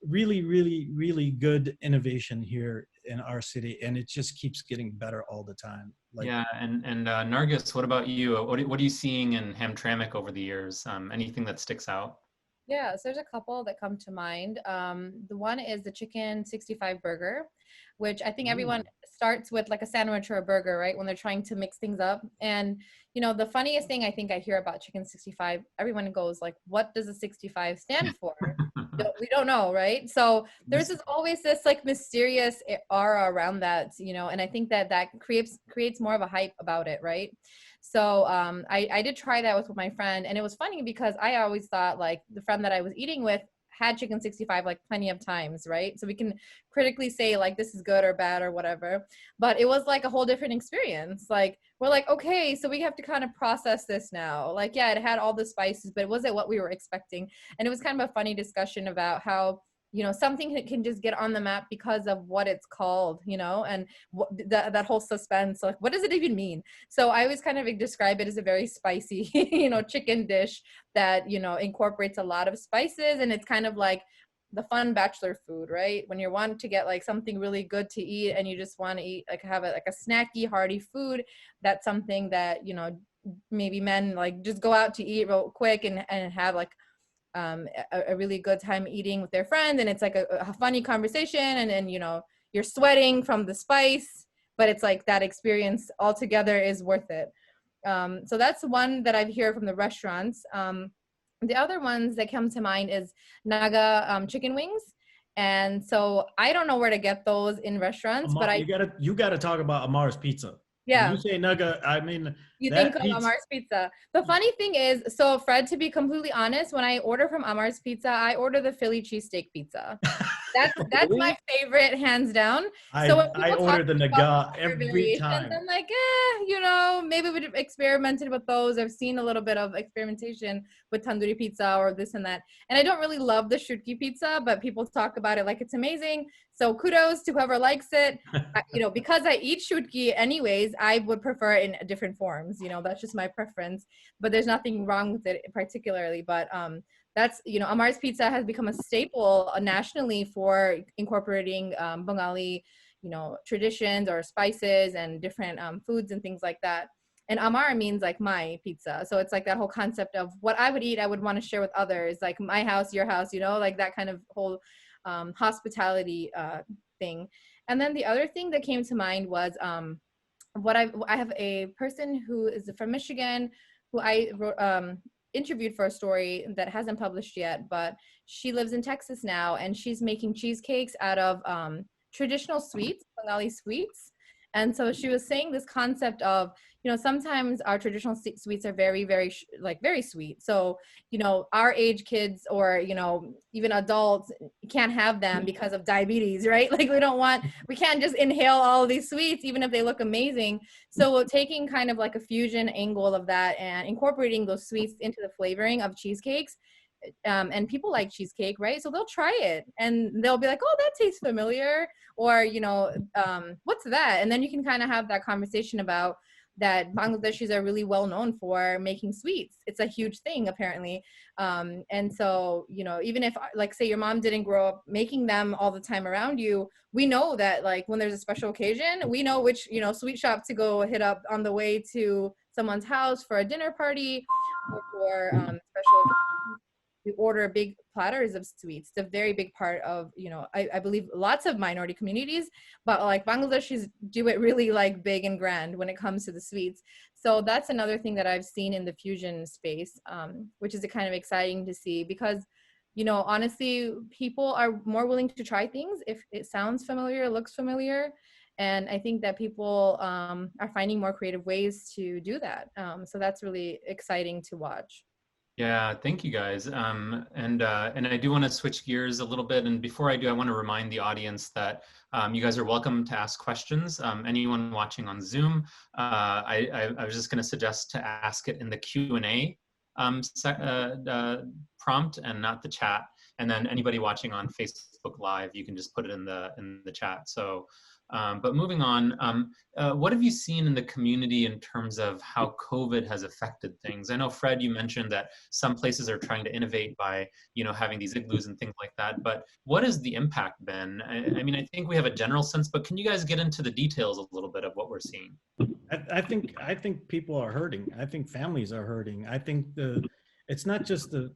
Really, really, really good innovation here in our city, and it just keeps getting better all the time. Like, yeah, and Nargis, what about you? What are you seeing in Hamtramck over the years? Anything that sticks out? Yeah, so there's a couple that come to mind. The one is the chicken 65 burger, which I think everyone starts with like a sandwich or a burger, right? When they're trying to mix things up. And, you know, the funniest thing I think I hear about chicken 65, everyone goes like, what does the 65 stand for? We don't know, right? So there's always this like mysterious aura around that, you know, and I think that creates more of a hype about it, right? So I did try that with my friend, and it was funny because I always thought like the friend that I was eating with had chicken 65 like plenty of times, right? So we can critically say like this is good or bad or whatever, but it was like a whole different experience. Like we're like, okay, so we have to kind of process this now. Like, yeah, it had all the spices, but it wasn't what we were expecting. And it was kind of a funny discussion about how, you know, something can just get on the map because of what it's called, you know, and that whole suspense, like, what does it even mean? So I always kind of describe it as a very spicy, you know, chicken dish that, you know, incorporates a lot of spices. And it's kind of like the fun bachelor food, right? When you want to get like something really good to eat and you just want to eat, like have like a snacky, hearty food, that's something that, you know, maybe men like just go out to eat real quick and have like a really good time eating with their friends, and it's like a funny conversation, and then, you know, you're sweating from the spice, but it's like that experience altogether is worth it. So that's one that I've heard from the restaurants. The other ones that come to mind is Naga chicken wings. And so I don't know where to get those in restaurants, but you gotta talk about Amar's Pizza. When yeah. you say Nugget, I mean You that think of pizza. Amar's Pizza. The funny thing is, so Fred, to be completely honest, when I order from Amar's Pizza, I order the Philly cheesesteak pizza. That's my favorite, hands down. So when I people order talk the about Naga other every variations, time. I'm like, you know, maybe we've experimented with those. I've seen a little bit of experimentation with tandoori pizza or this and that. And I don't really love the shutki pizza, but people talk about it like it's amazing. So kudos to whoever likes it. You know, because I eat shutki anyways, I would prefer it in different forms. You know, that's just my preference. But there's nothing wrong with it particularly. But that's, you know, Amar's Pizza has become a staple nationally for incorporating Bengali, you know, traditions or spices and different foods and things like that. And Amar means like my pizza. So it's like that whole concept of what I would eat, I would want to share with others, like my house, your house, you know, like that kind of whole hospitality thing. And then the other thing that came to mind was I have a person who is from Michigan who I wrote, interviewed for a story that hasn't published yet, but she lives in Texas now, and she's making cheesecakes out of traditional sweets, Bengali sweets. And so she was saying this concept of, you know, sometimes our traditional sweets are very, very, like very sweet. So, you know, our age kids or, you know, even adults can't have them because of diabetes, right? Like we can't just inhale all of these sweets, even if they look amazing. So taking kind of like a fusion angle of that and incorporating those sweets into the flavoring of cheesecakes, and people like cheesecake, right? So they'll try it and they'll be like, oh, that tastes familiar. Or, you know, what's that? And then you can kind of have that conversation about that Bangladeshis are really well known for making sweets. It's a huge thing, apparently. And so, you know, even if, like, say your mom didn't grow up making them all the time around you, we know that, like, when there's a special occasion, we know which, you know, sweet shop to go hit up on the way to someone's house for a dinner party or for special. We order big platters of sweets. It's a very big part of, you know, I believe lots of minority communities, but like Bangladeshis do it really like big and grand when it comes to the sweets. So that's another thing that I've seen in the fusion space, which is kind of exciting to see because, you know, honestly, people are more willing to try things if it sounds familiar, looks familiar. And I think that people are finding more creative ways to do that. So that's really exciting to watch. Yeah, thank you guys. And I do want to switch gears a little bit. And before I do, I want to remind the audience that you guys are welcome to ask questions. Anyone watching on Zoom, I was just going to suggest to ask it in the Q&A prompt and not the chat. And then anybody watching on Facebook Live, you can just put it in the chat. So. But moving on, what have you seen in the community in terms of how COVID has affected things? I know, Fred, you mentioned that some places are trying to innovate by, you know, having these igloos and things like that. But what has the impact been? I mean, I think we have a general sense, but can you guys get into the details a little bit of what we're seeing? I think people are hurting. I think families are hurting. I think it's not just the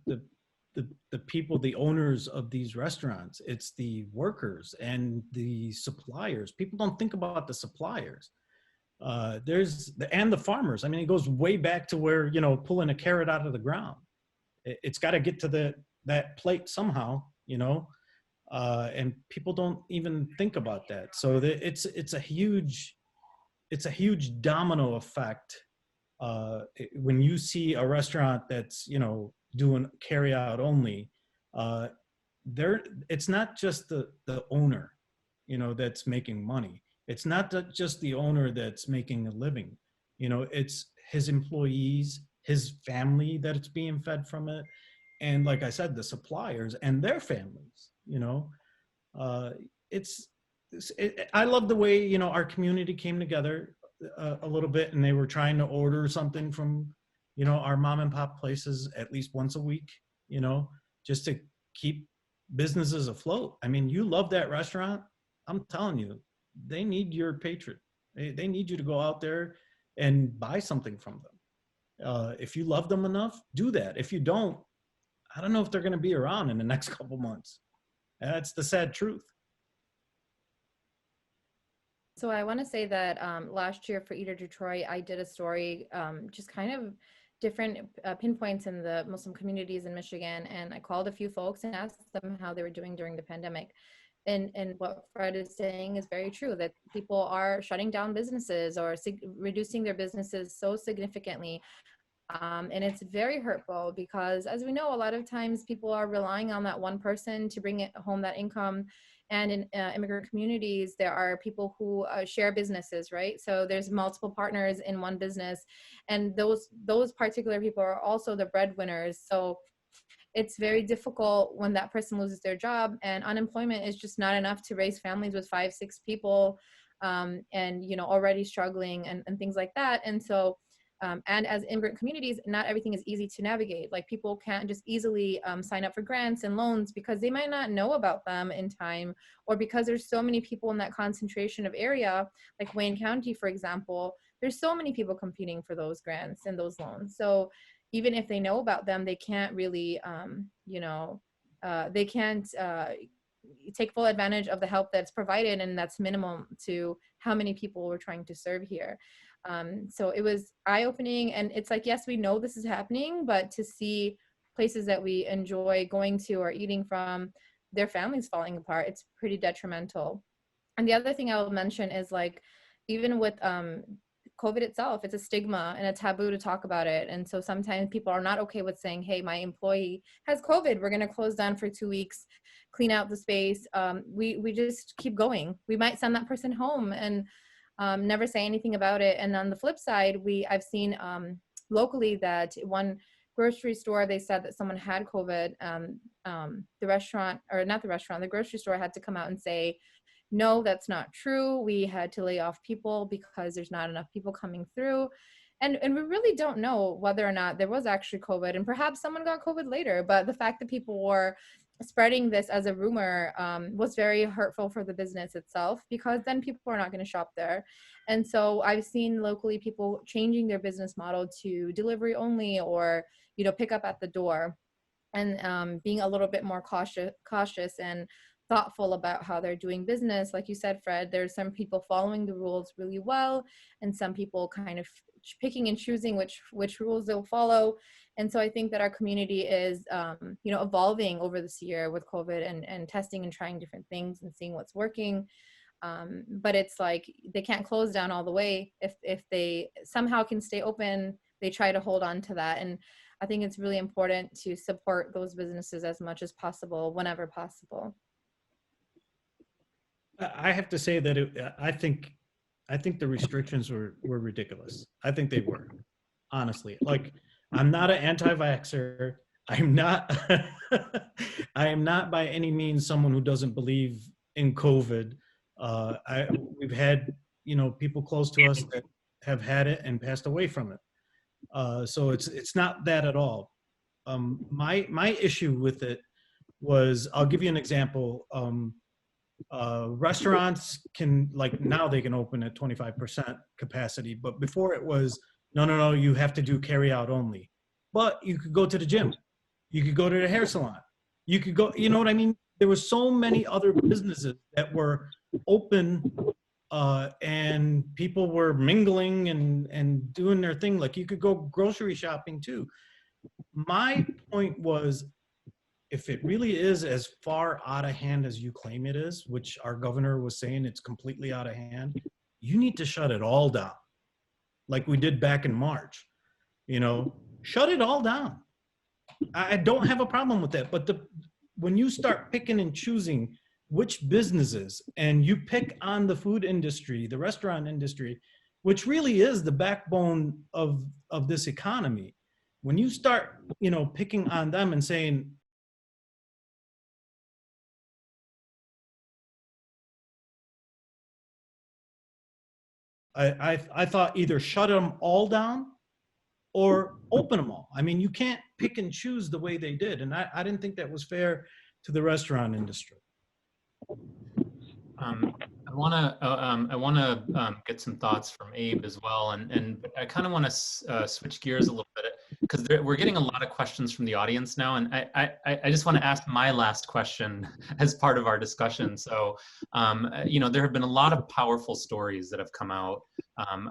people, the owners of these restaurants, it's the workers and the suppliers. People don't think about the suppliers. And the farmers. I mean, it goes way back to where, you know, pulling a carrot out of the ground. It's got to get to that plate somehow, you know, and people don't even think about that. So it's a huge domino effect. When you see a restaurant that's, you know, doing carry out only, it's not just the owner, you know, that's making money. It's not just the owner that's making a living, you know, it's his employees, his family that it's being fed from it. And like I said, the suppliers and their families, you know, I love the way, you know, our community came together a little bit, and they were trying to order something from, you know, our mom and pop places at least once a week, you know, just to keep businesses afloat. I mean, you love that restaurant. I'm telling you, they need your patron. They need you to go out there and buy something from them. If you love them enough, do that. If you don't, I don't know if they're going to be around in the next couple months. That's the sad truth. So I want to say that last year for Eater Detroit, I did a story, just kind of different pinpoints in the Muslim communities in Michigan. And I called a few folks and asked them how they were doing during the pandemic. And what Fred is saying is very true, that people are shutting down businesses or reducing their businesses so significantly. And it's very hurtful because, as we know, a lot of times people are relying on that one person to bring it home that income. And in immigrant communities, there are people who share businesses, right? So there's multiple partners in one business, and those particular people are also the breadwinners. So it's very difficult when that person loses their job, and unemployment is just not enough to raise families with 5, 6 people, and already struggling and things like that. And so and as immigrant communities, not everything is easy to navigate. Like, people can't just easily sign up for grants and loans because they might not know about them in time, or because there's so many people in that concentration of area, like Wayne County, for example, there's so many people competing for those grants and those loans. So even if they know about them, they can't really, they can't take full advantage of the help that's provided, and that's minimum to how many people we're trying to serve here. So it was eye-opening, and it's like, yes, we know this is happening, but to see places that we enjoy going to or eating from, their families falling apart, it's pretty detrimental. And the other thing I will mention is, like, even with COVID itself, it's a stigma and a taboo to talk about it. And so sometimes people are not okay with saying, hey, my employee has COVID, we're going to close down for 2 weeks, clean out the space. We just keep going. We might send that person home and never say anything about it. And on the flip side, I've seen locally that one grocery store, they said that someone had COVID. The restaurant, or not the restaurant, the grocery store had to come out and say, no, that's not true. We had to lay off people because there's not enough people coming through. And we really don't know whether or not there was actually COVID, and perhaps someone got COVID later. But the fact that people were spreading this as a rumor was very hurtful for the business itself, because then people are not going to shop there. And so I've seen locally people changing their business model to delivery only, or pick up at the door, and being a little bit more cautious and thoughtful about how they're doing business. Like you said, Fred, there's some people following the rules really well, and some people kind of picking and choosing which rules they'll follow. And so I think that our community is, evolving over this year with COVID, and testing and trying different things and seeing what's working. But it's like, they can't close down all the way. If they somehow can stay open, they try to hold on to that. And I think it's really important to support those businesses as much as possible, whenever possible. I have to say that I think the restrictions were ridiculous. I think they were, honestly. Like, I'm not an anti-vaxxer. I'm not I am not by any means someone who doesn't believe in COVID. We've had people close to us that have had it and passed away from it. So it's not that at all. My issue with it was, I'll give you an example. Restaurants can, like, now they can open at 25% capacity, but before it was, no, you have to do carry out only. But you could go to the gym, you could go to the hair salon, you could go, you know what I mean? There were so many other businesses that were open, and people were mingling and doing their thing. Like, you could go grocery shopping too. My point was, if it really is as far out of hand as you claim it is, which our governor was saying it's completely out of hand, you need to shut it all down, like we did back in March. Shut it all down. I don't have a problem with that. But when you start picking and choosing which businesses, and you pick on the food industry, the restaurant industry, which really is the backbone of this economy, when you start, picking on them and saying, I thought either shut them all down or open them all. I mean, you can't pick and choose the way they did. And I didn't think that was fair to the restaurant industry? I want to get some thoughts from Abe as well, and I kind of want to switch gears a little bit because we're getting a lot of questions from the audience now, and I just want to ask my last question as part of our discussion. So, there have been a lot of powerful stories that have come out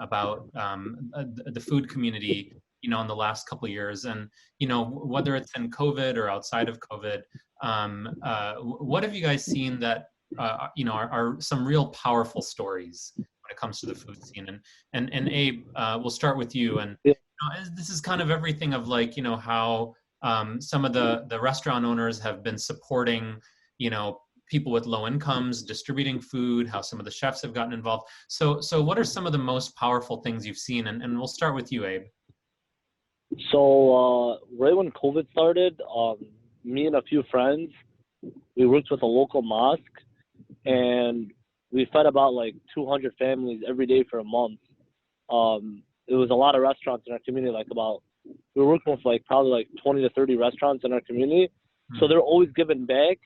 about the food community, in the last couple of years, and whether it's in COVID or outside of COVID, what have you guys seen that are some real powerful stories when it comes to the food scene? And Abe, we'll start with you. And Yeah. This is kind of everything of like, how some of the restaurant owners have been supporting, people with low incomes, distributing food, how some of the chefs have gotten involved. So what are some of the most powerful things you've seen? And we'll start with you, Abe. So right when COVID started, me and a few friends, we worked with a local mosque, and we fed about like 200 families every day for a month. It was a lot of restaurants in our community, we were working with probably 20 to 30 restaurants in our community. So they're always giving back.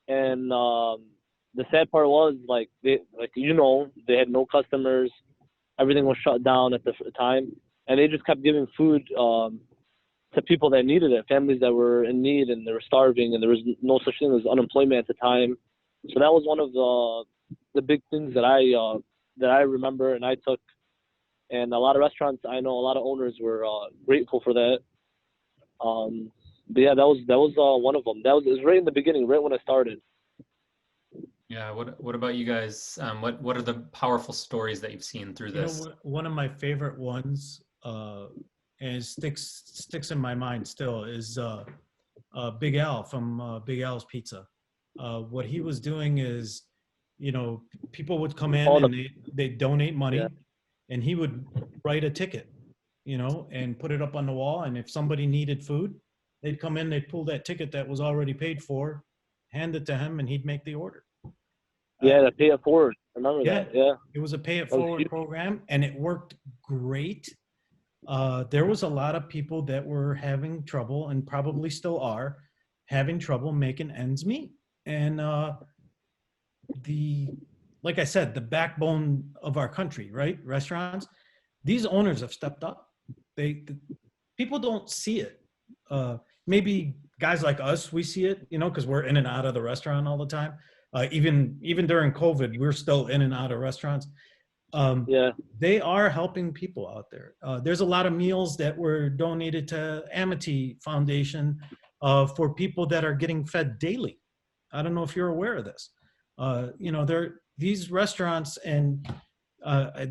And the sad part was they had no customers. Everything was shut down at the time, and they just kept giving food to people that needed it, families that were in need and they were starving, and there was no such thing as unemployment at the time. So that was one of the big things that I remember and I took. And a lot of restaurants, I know a lot of owners were grateful for that. But yeah, that was one of them. It was right in the beginning, right when I started. Yeah. What about you guys? What are the powerful stories that you've seen through this? One of my favorite ones, and sticks in my mind still, is Big Al from Big Al's Pizza. What he was doing is, people would come in and they donate money, Yeah. and he would write a ticket, and put it up on the wall. And if somebody needed food, they'd come in, they'd pull that ticket that was already paid for, hand it to him, and he'd make the order. Yeah, to pay it forward. Remember that? Yeah. It was a pay it forward program, and it worked great. There was a lot of people that were having trouble, and probably still are having trouble making ends meet. And like I said, the backbone of our country, right? Restaurants. These owners have stepped up. People don't see it. Maybe guys like us, we see it, because we're in and out of the restaurant all the time. Even during COVID, we're still in and out of restaurants. They are helping people out there. There's a lot of meals that were donated to Amity Foundation for people that are getting fed daily. I don't know if you're aware of this. These restaurants, and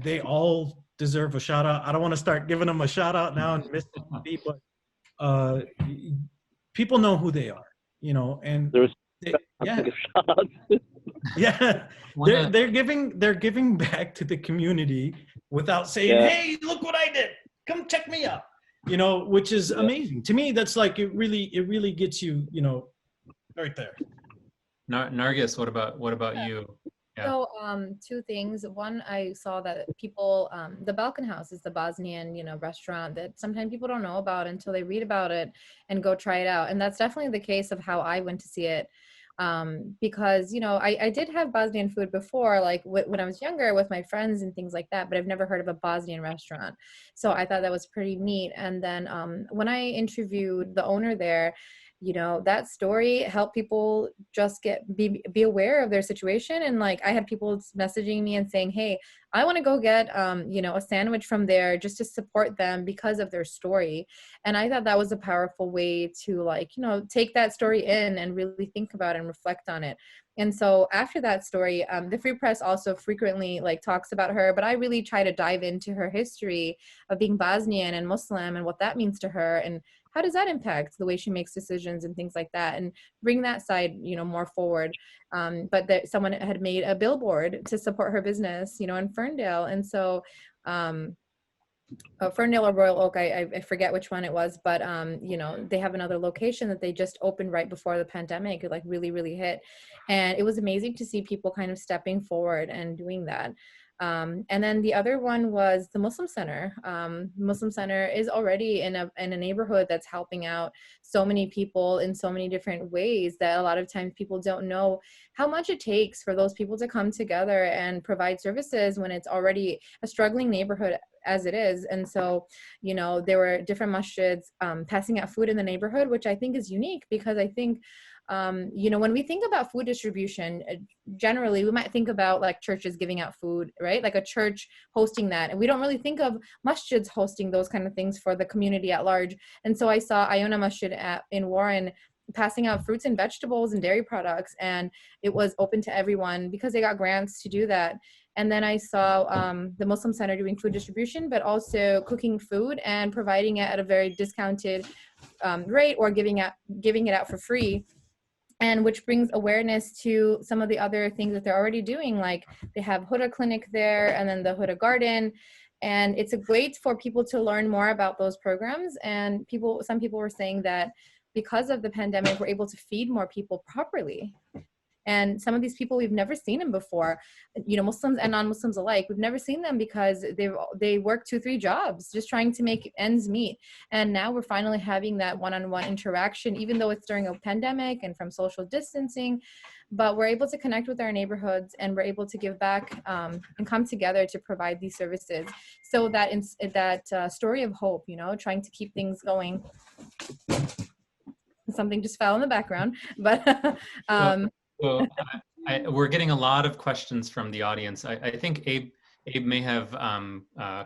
they all deserve a shout out. I don't want to start giving them a shout out now and miss it, but people know who they are, and yeah, they're giving back to the community without saying, "Hey, look what I did! Come check me out," which is amazing to me. That's it really gets you, right there. Nargis, what about you? Yeah. So, two things. One, I saw that people, the Balkan House is the Bosnian, restaurant that sometimes people don't know about until they read about it and go try it out. And that's definitely the case of how I went to see it. Because, I did have Bosnian food before, when I was younger with my friends and things like that, but I've never heard of a Bosnian restaurant. So I thought that was pretty neat. And then when I interviewed the owner there, that story helped people just be aware of their situation. And I had people messaging me and saying, hey, I want to go get, a sandwich from there just to support them because of their story. And I thought that was a powerful way to take that story in and really think about it and reflect on it. And so after that story, the Free Press also frequently talks about her, but I really try to dive into her history of being Bosnian and Muslim and what that means to her, and how does that impact the way she makes decisions and things like that, and bring that side, more forward. But that someone had made a billboard to support her business, in Ferndale. And so Ferndale or Royal Oak, I forget which one it was, but they have another location that they just opened right before the pandemic. It really, really hit. And it was amazing to see people kind of stepping forward and doing that. And then the other one was the Muslim Center. Muslim Center is already in a neighborhood that's helping out so many people in so many different ways that a lot of times people don't know how much it takes for those people to come together and provide services when it's already a struggling neighborhood as it is. And so, you know, there were different masjids passing out food in the neighborhood, which I think is unique because I think, you know, when we think about food distribution, generally we might think about like churches giving out food, right? Like a church hosting that. And we don't really think of masjids hosting those kind of things for the community at large. And so I saw Iona Masjid in Warren passing out fruits and vegetables and dairy products, and it was open to everyone because they got grants to do that. And then I saw the Muslim Center doing food distribution, but also cooking food and providing it at a very discounted rate or giving it out for free. And which brings awareness to some of the other things that they're already doing. Like they have Huda Clinic there and then the Huda Garden. And it's a great for people to learn more about those programs. And some people were saying that because of the pandemic, we're able to feed more people properly. And some of these people, we've never seen them before, you know, Muslims and non-Muslims alike. We've never seen them because they work 2-3 jobs just trying to make ends meet. And now we're finally having that one-on-one interaction, even though it's during a pandemic and from social distancing, but we're able to connect with our neighborhoods and we're able to give back and come together to provide these services. So that story of hope, you know, trying to keep things going. Something just fell in the background, but So we're getting a lot of questions from the audience. I think Abe may have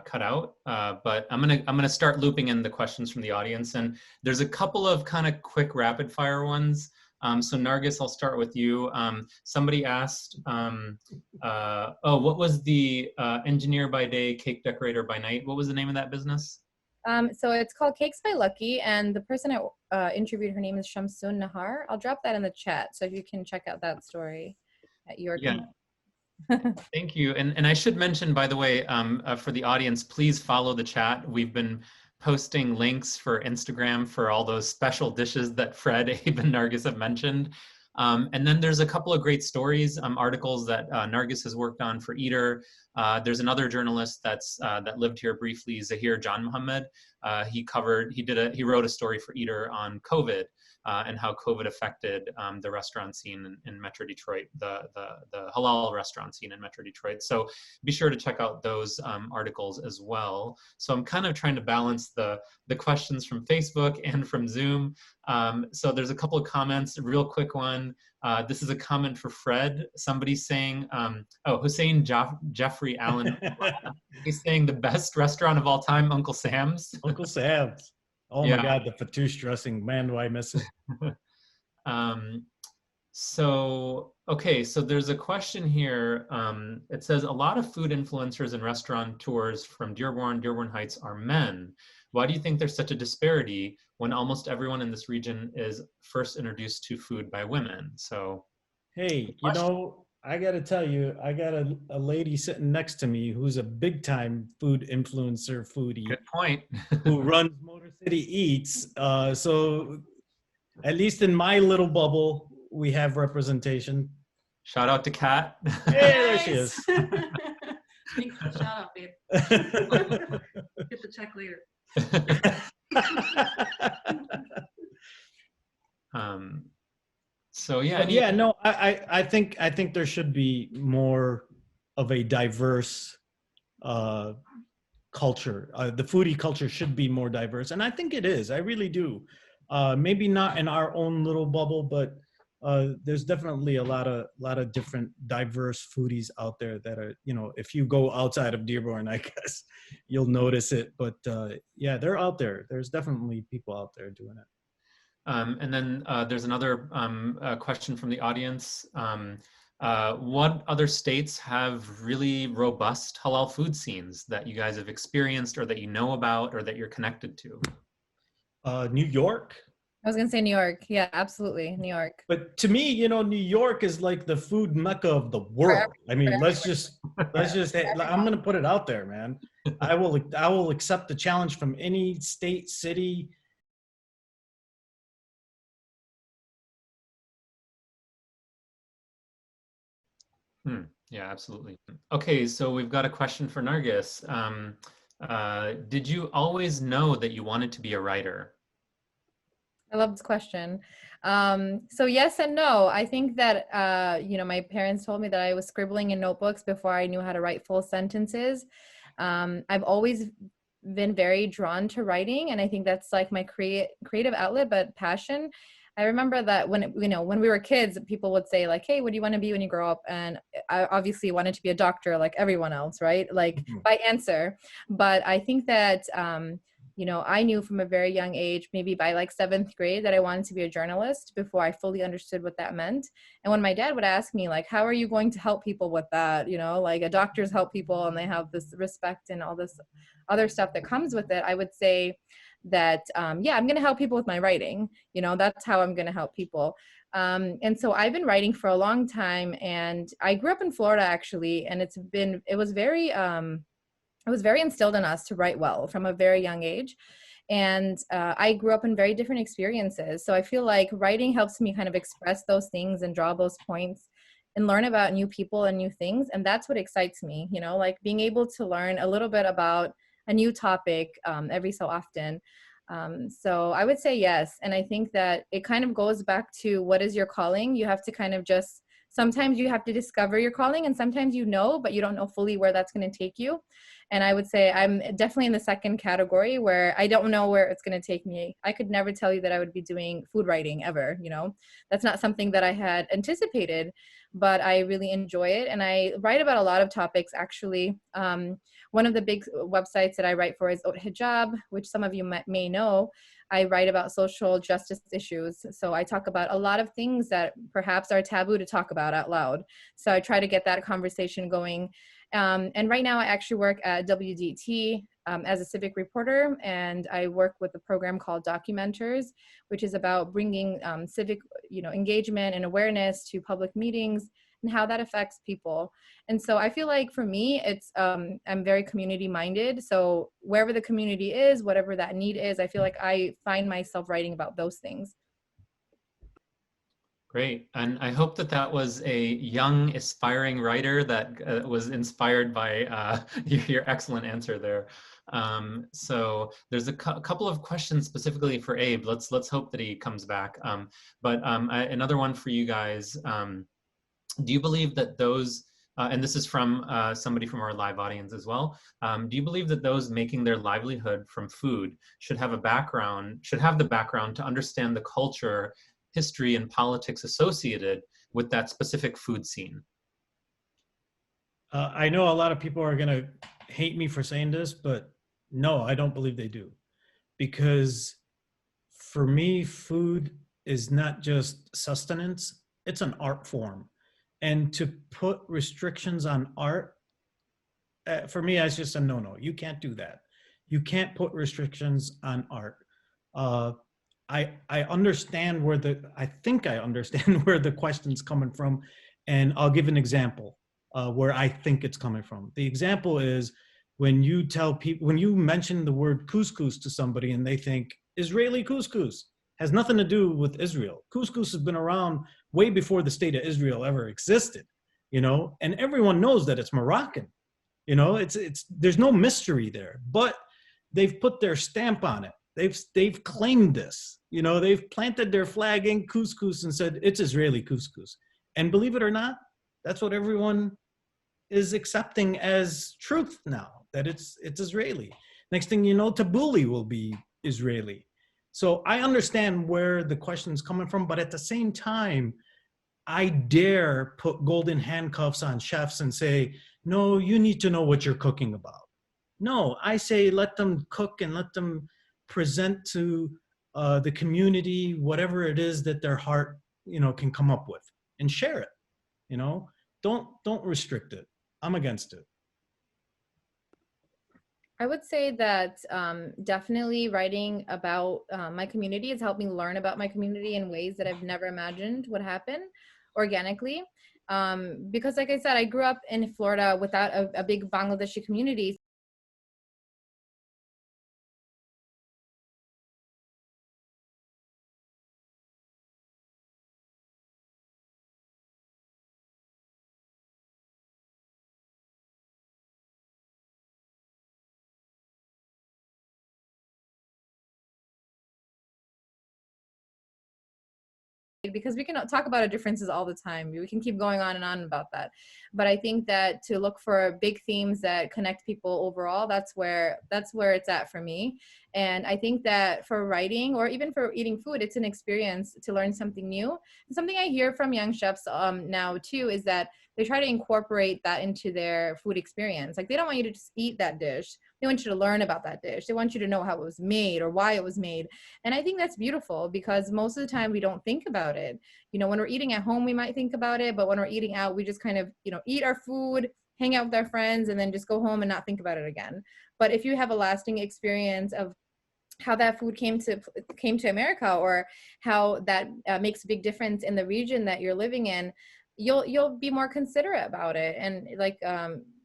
cut out, but I'm gonna start looping in the questions from the audience. And there's a couple of kind of quick rapid fire ones. So Nargis, I'll start with you. Somebody asked, what was the engineer by day, cake decorator by night? What was the name of that business? So it's called Cakes by Lucky, and the person I interviewed, her name is Shamsun Nahar. I'll drop that in the chat so you can check out that story at your Thank you. And I should mention, by the way, for the audience, please follow the chat. We've been posting links for Instagram for all those special dishes that Fred, Abe, and Nargis have mentioned. And then there's a couple of great stories, articles that Nargis has worked on for Eater. There's another journalist that lived here briefly, Zahir John Muhammad. He wrote a story for Eater on COVID and how COVID affected the restaurant scene in Metro Detroit, the halal restaurant scene in Metro Detroit. So be sure to check out those articles as well. So I'm kind of trying to balance the questions from Facebook and from Zoom. So there's a couple of comments, a real quick one. This is a comment for Fred. Somebody's saying, Hussein Jeffrey Allen. He's saying the best restaurant of all time, Uncle Sam's. Uncle Sam's. Oh yeah. My God, the fattoush dressing, man, do I miss it. So there's a question here. It says, a lot of food influencers and restaurateurs from Dearborn Heights are men. Why do you think there's such a disparity when almost everyone in this region is first introduced to food by women? So, hey, you know, I got to tell you, I got a lady sitting next to me who's a big time food influencer, foodie. Good point. Who runs Motor City Eats. So at least in my little bubble, we have representation. Shout out to Kat. Hey, there she is. Thanks for the shout out, babe. Get the check later. So yeah, yeah, no, I think there should be more of a diverse culture. The foodie culture should be more diverse, and I think it is. I really do. Maybe not in our own little bubble, but there's definitely a lot of different diverse foodies out there that are, you know, if you go outside of Dearborn, I guess you'll notice it. But yeah, they're out there. There's definitely people out there doing it. And then there's another question from the audience. What other states have really robust halal food scenes that you guys have experienced or that you know about or that you're connected to? New York. I was going to say New York. Yeah, absolutely. New York. But to me, you know, New York is like the food mecca of the world. I mean, let's just, I'm going to put it out there, man. I will accept the challenge from any state, city. Yeah, absolutely. Okay, so we've got a question for Nargis. Did you always know that you wanted to be a writer? I love this question. So yes and no. I think that my parents told me that I was scribbling in notebooks before I knew how to write full sentences. I've always been very drawn to writing, and I think that's like my creative outlet, but passion. I remember that when we were kids, people would say like, "Hey, what do you want to be when you grow up?" And I obviously wanted to be a doctor, like everyone else, right? Like by answer. But I think that I knew from a very young age, maybe by like seventh grade, that I wanted to be a journalist before I fully understood what that meant. And when my dad would ask me, like, how are you going to help people with that? Like a doctors help people and they have this respect and all this other stuff that comes with it, I would say that, yeah, I'm going to help people with my writing. That's how I'm going to help people. And so I've been writing for a long time, and I grew up in Florida actually, and it was very instilled in us to write well from a very young age. And I grew up in very different experiences. So I feel like writing helps me kind of express those things and draw those points and learn about new people and new things. And that's what excites me, like being able to learn a little bit about a new topic every so often. So I would say yes. And I think that it kind of goes back to what is your calling? You have to kind of just, sometimes you have to discover your calling, and sometimes but you don't know fully where that's going to take you. And I would say I'm definitely in the second category where I don't know where it's going to take me. I could never tell you that I would be doing food writing ever. That's not something that I had anticipated, but I really enjoy it. And I write about a lot of topics, actually. One of the big websites that I write for is Hijab, which some of you may know. I write about social justice issues. So I talk about a lot of things that perhaps are taboo to talk about out loud. So I try to get that conversation going. And right now I actually work at WDT as a civic reporter, and I work with a program called Documenters, which is about bringing civic engagement and awareness to public meetings and how that affects people. And so I feel like for me, it's I'm very community minded. So wherever the community is, whatever that need is, I feel like I find myself writing about those things. Great. And I hope that that was a young, aspiring writer that was inspired by your excellent answer there. So there's a couple of questions specifically for Abe. Let's hope that he comes back. Another one for you guys. Do you believe that those, and this is from somebody from our live audience as well, do you believe that those making their livelihood from food should have the background to understand the culture, history, and politics associated with that specific food scene? I know a lot of people are going to hate me for saying this, but no, I don't believe they do. Because for me, food is not just sustenance, it's an art form. And to put restrictions on art, for me, that's just a no-no. You can't do that. You can't put restrictions on art. Uh, I understand I think I understand where the question's coming from, and I'll give an example where I think it's coming from. The example is when you mention the word couscous to somebody and they think Israeli couscous has nothing to do with Israel. Couscous has been around way before the state of Israel ever existed, and everyone knows that it's Moroccan. It's there's no mystery there, but they've put their stamp on it. They've claimed this. They've planted their flag in couscous and said it's Israeli couscous. And believe it or not, that's what everyone is accepting as truth now, that it's Israeli. Next thing you know, tabbouleh will be Israeli. So I understand where the question's coming from, but at the same time, I dare put golden handcuffs on chefs and say, no, you need to know what you're cooking about. No, I say let them cook and let them present to the community whatever it is that their heart, can come up with, and share it. Don't restrict it. I'm against it. I would say that definitely writing about my community has helped me learn about my community in ways that I've never imagined would happen organically. Because like I said, I grew up in Florida without a big Bangladeshi community. because we can talk about our differences all the time. We can keep going on and on about that. But I think that to look for big themes that connect people overall, that's where it's at for me. And I think that for writing or even for eating food, it's an experience to learn something new. And something I hear from young chefs now too is that they try to incorporate that into their food experience. Like, they don't want you to just eat that dish. They want you to learn about that dish. They want you to know how it was made or why it was made. And I think that's beautiful, because most of the time we don't think about it. You know, when we're eating at home, we might think about it, but when we're eating out, we just kind of, you know, eat our food, hang out with our friends, and then just go home and not think about it again. But if you have a lasting experience of how that food came to America, or how that makes a big difference in the region that you're living in, you'll be more considerate about it, and like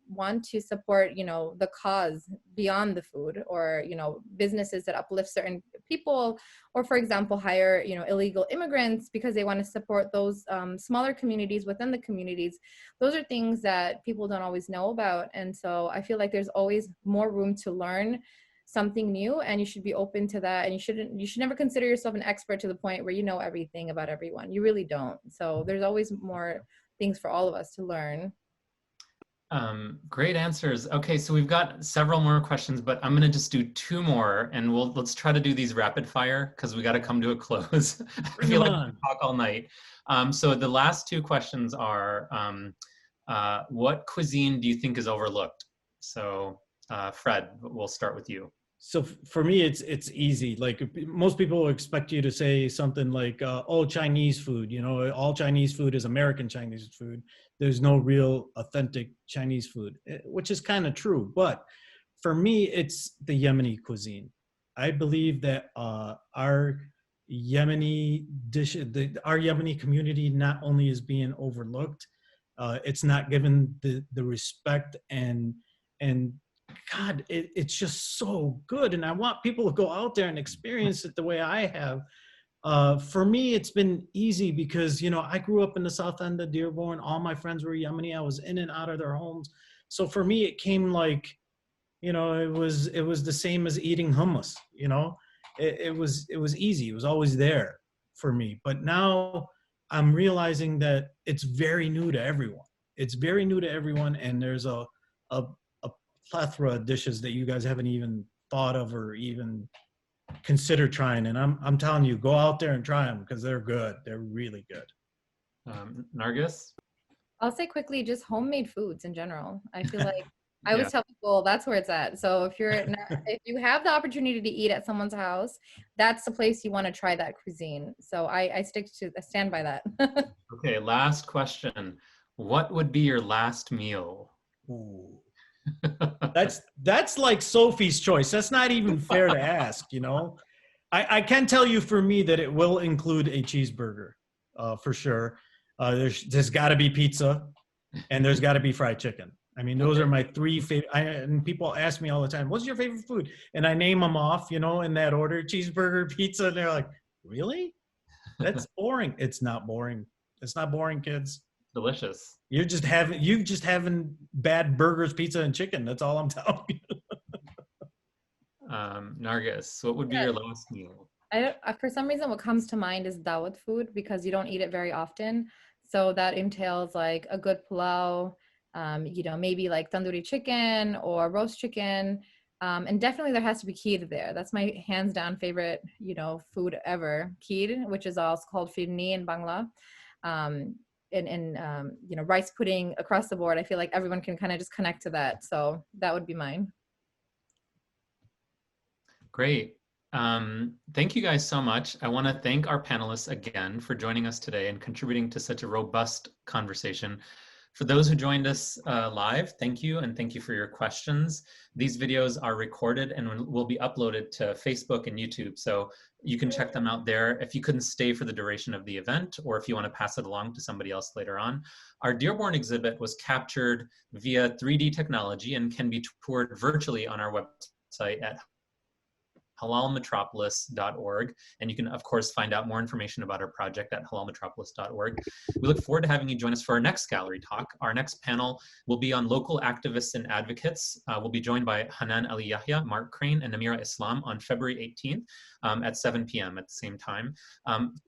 want to support, you know, the cause beyond the food, or, you know, businesses that uplift certain people, or for example hire, you know, illegal immigrants because they want to support those smaller communities within the communities. Those are things that people don't always know about, and so I feel like there's always more room to learn something new, and you should be open to that. And you should never consider yourself an expert to the point where you know everything about everyone. You really don't. So there's always more things for all of us to learn. Great answers. Okay, so we've got several more questions, but I'm gonna just do two more, and let's try to do these rapid fire because we got to come to a close. I feel like we can talk all night. So the last two questions are, what cuisine do you think is overlooked? So Fred, we'll start with you. So for me, it's easy. Like, most people will expect you to say something like, "Oh, Chinese food." You know, all Chinese food is American Chinese food. There's no real authentic Chinese food, which is kind of true. But for me, it's the Yemeni cuisine. I believe that our Yemeni dish, our Yemeni community, not only is being overlooked, it's not given the respect and God, it's just so good. And I want people to go out there and experience it the way I have. For me, it's been easy because, you know, I grew up in the south end of Dearborn. All my friends were Yemeni. I was in and out of their homes. So for me, it came like, you know, it was the same as eating hummus, you know. It was easy. It was always there for me. But now I'm realizing that it's very new to everyone. It's very new to everyone. And there's a plethora of dishes that you guys haven't even thought of or even consider trying. And I'm telling you, go out there and try them because they're good. They're really good. Nargis? I'll say quickly, just homemade foods in general. I feel like I always tell people that's where it's at. So if you have the opportunity to eat at someone's house, that's the place you want to try that cuisine. So I stand by that. Okay, last question. What would be your last meal? Ooh. That's like Sophie's choice. That's not even fair to ask, you know. I can tell you for me that it will include a cheeseburger, for sure. There's got to be pizza, and there's got to be fried chicken. I mean, those are my three favorite. And people ask me all the time, "What's your favorite food?" And I name them off, you know, in that order: cheeseburger, pizza. And they're like, "Really? That's boring." It's not boring. It's not boring, kids. Delicious. You're just having bad burgers, pizza, and chicken. That's all I'm telling you. Nargis, what would be your last meal? For some reason, what comes to mind is dawat food, because you don't eat it very often. So that entails like a good pulao, you know, maybe like tandoori chicken or roast chicken. And definitely there has to be kheer there. That's my hands down favorite, you know, food ever. Kheer, which is also called firni in Bangla. And you know, rice pudding across the board. I feel like everyone can kind of just connect to that. So that would be mine. Great. Thank you guys so much. I want to thank our panelists again for joining us today and contributing to such a robust conversation. For those who joined us live, thank you, and thank you for your questions. These videos are recorded and will be uploaded to Facebook and YouTube, so you can check them out there if you couldn't stay for the duration of the event, or if you want to pass it along to somebody else later on. Our Dearborn exhibit was captured via 3D technology and can be toured virtually on our website at halalmetropolis.org. And you can, of course, find out more information about our project at halalmetropolis.org. We look forward to having you join us for our next gallery talk. Our next panel will be on local activists and advocates. We'll be joined by Hanan Ali Yahya, Mark Crane, and Namira Islam on February 18th at 7 p.m. at the same time.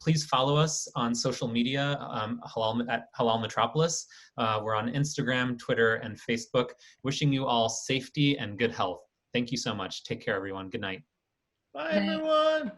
Please follow us on social media at Halal Metropolis. We're on Instagram, Twitter, and Facebook. Wishing you all safety and good health. Thank you so much. Take care, everyone. Good night. Bye, everyone.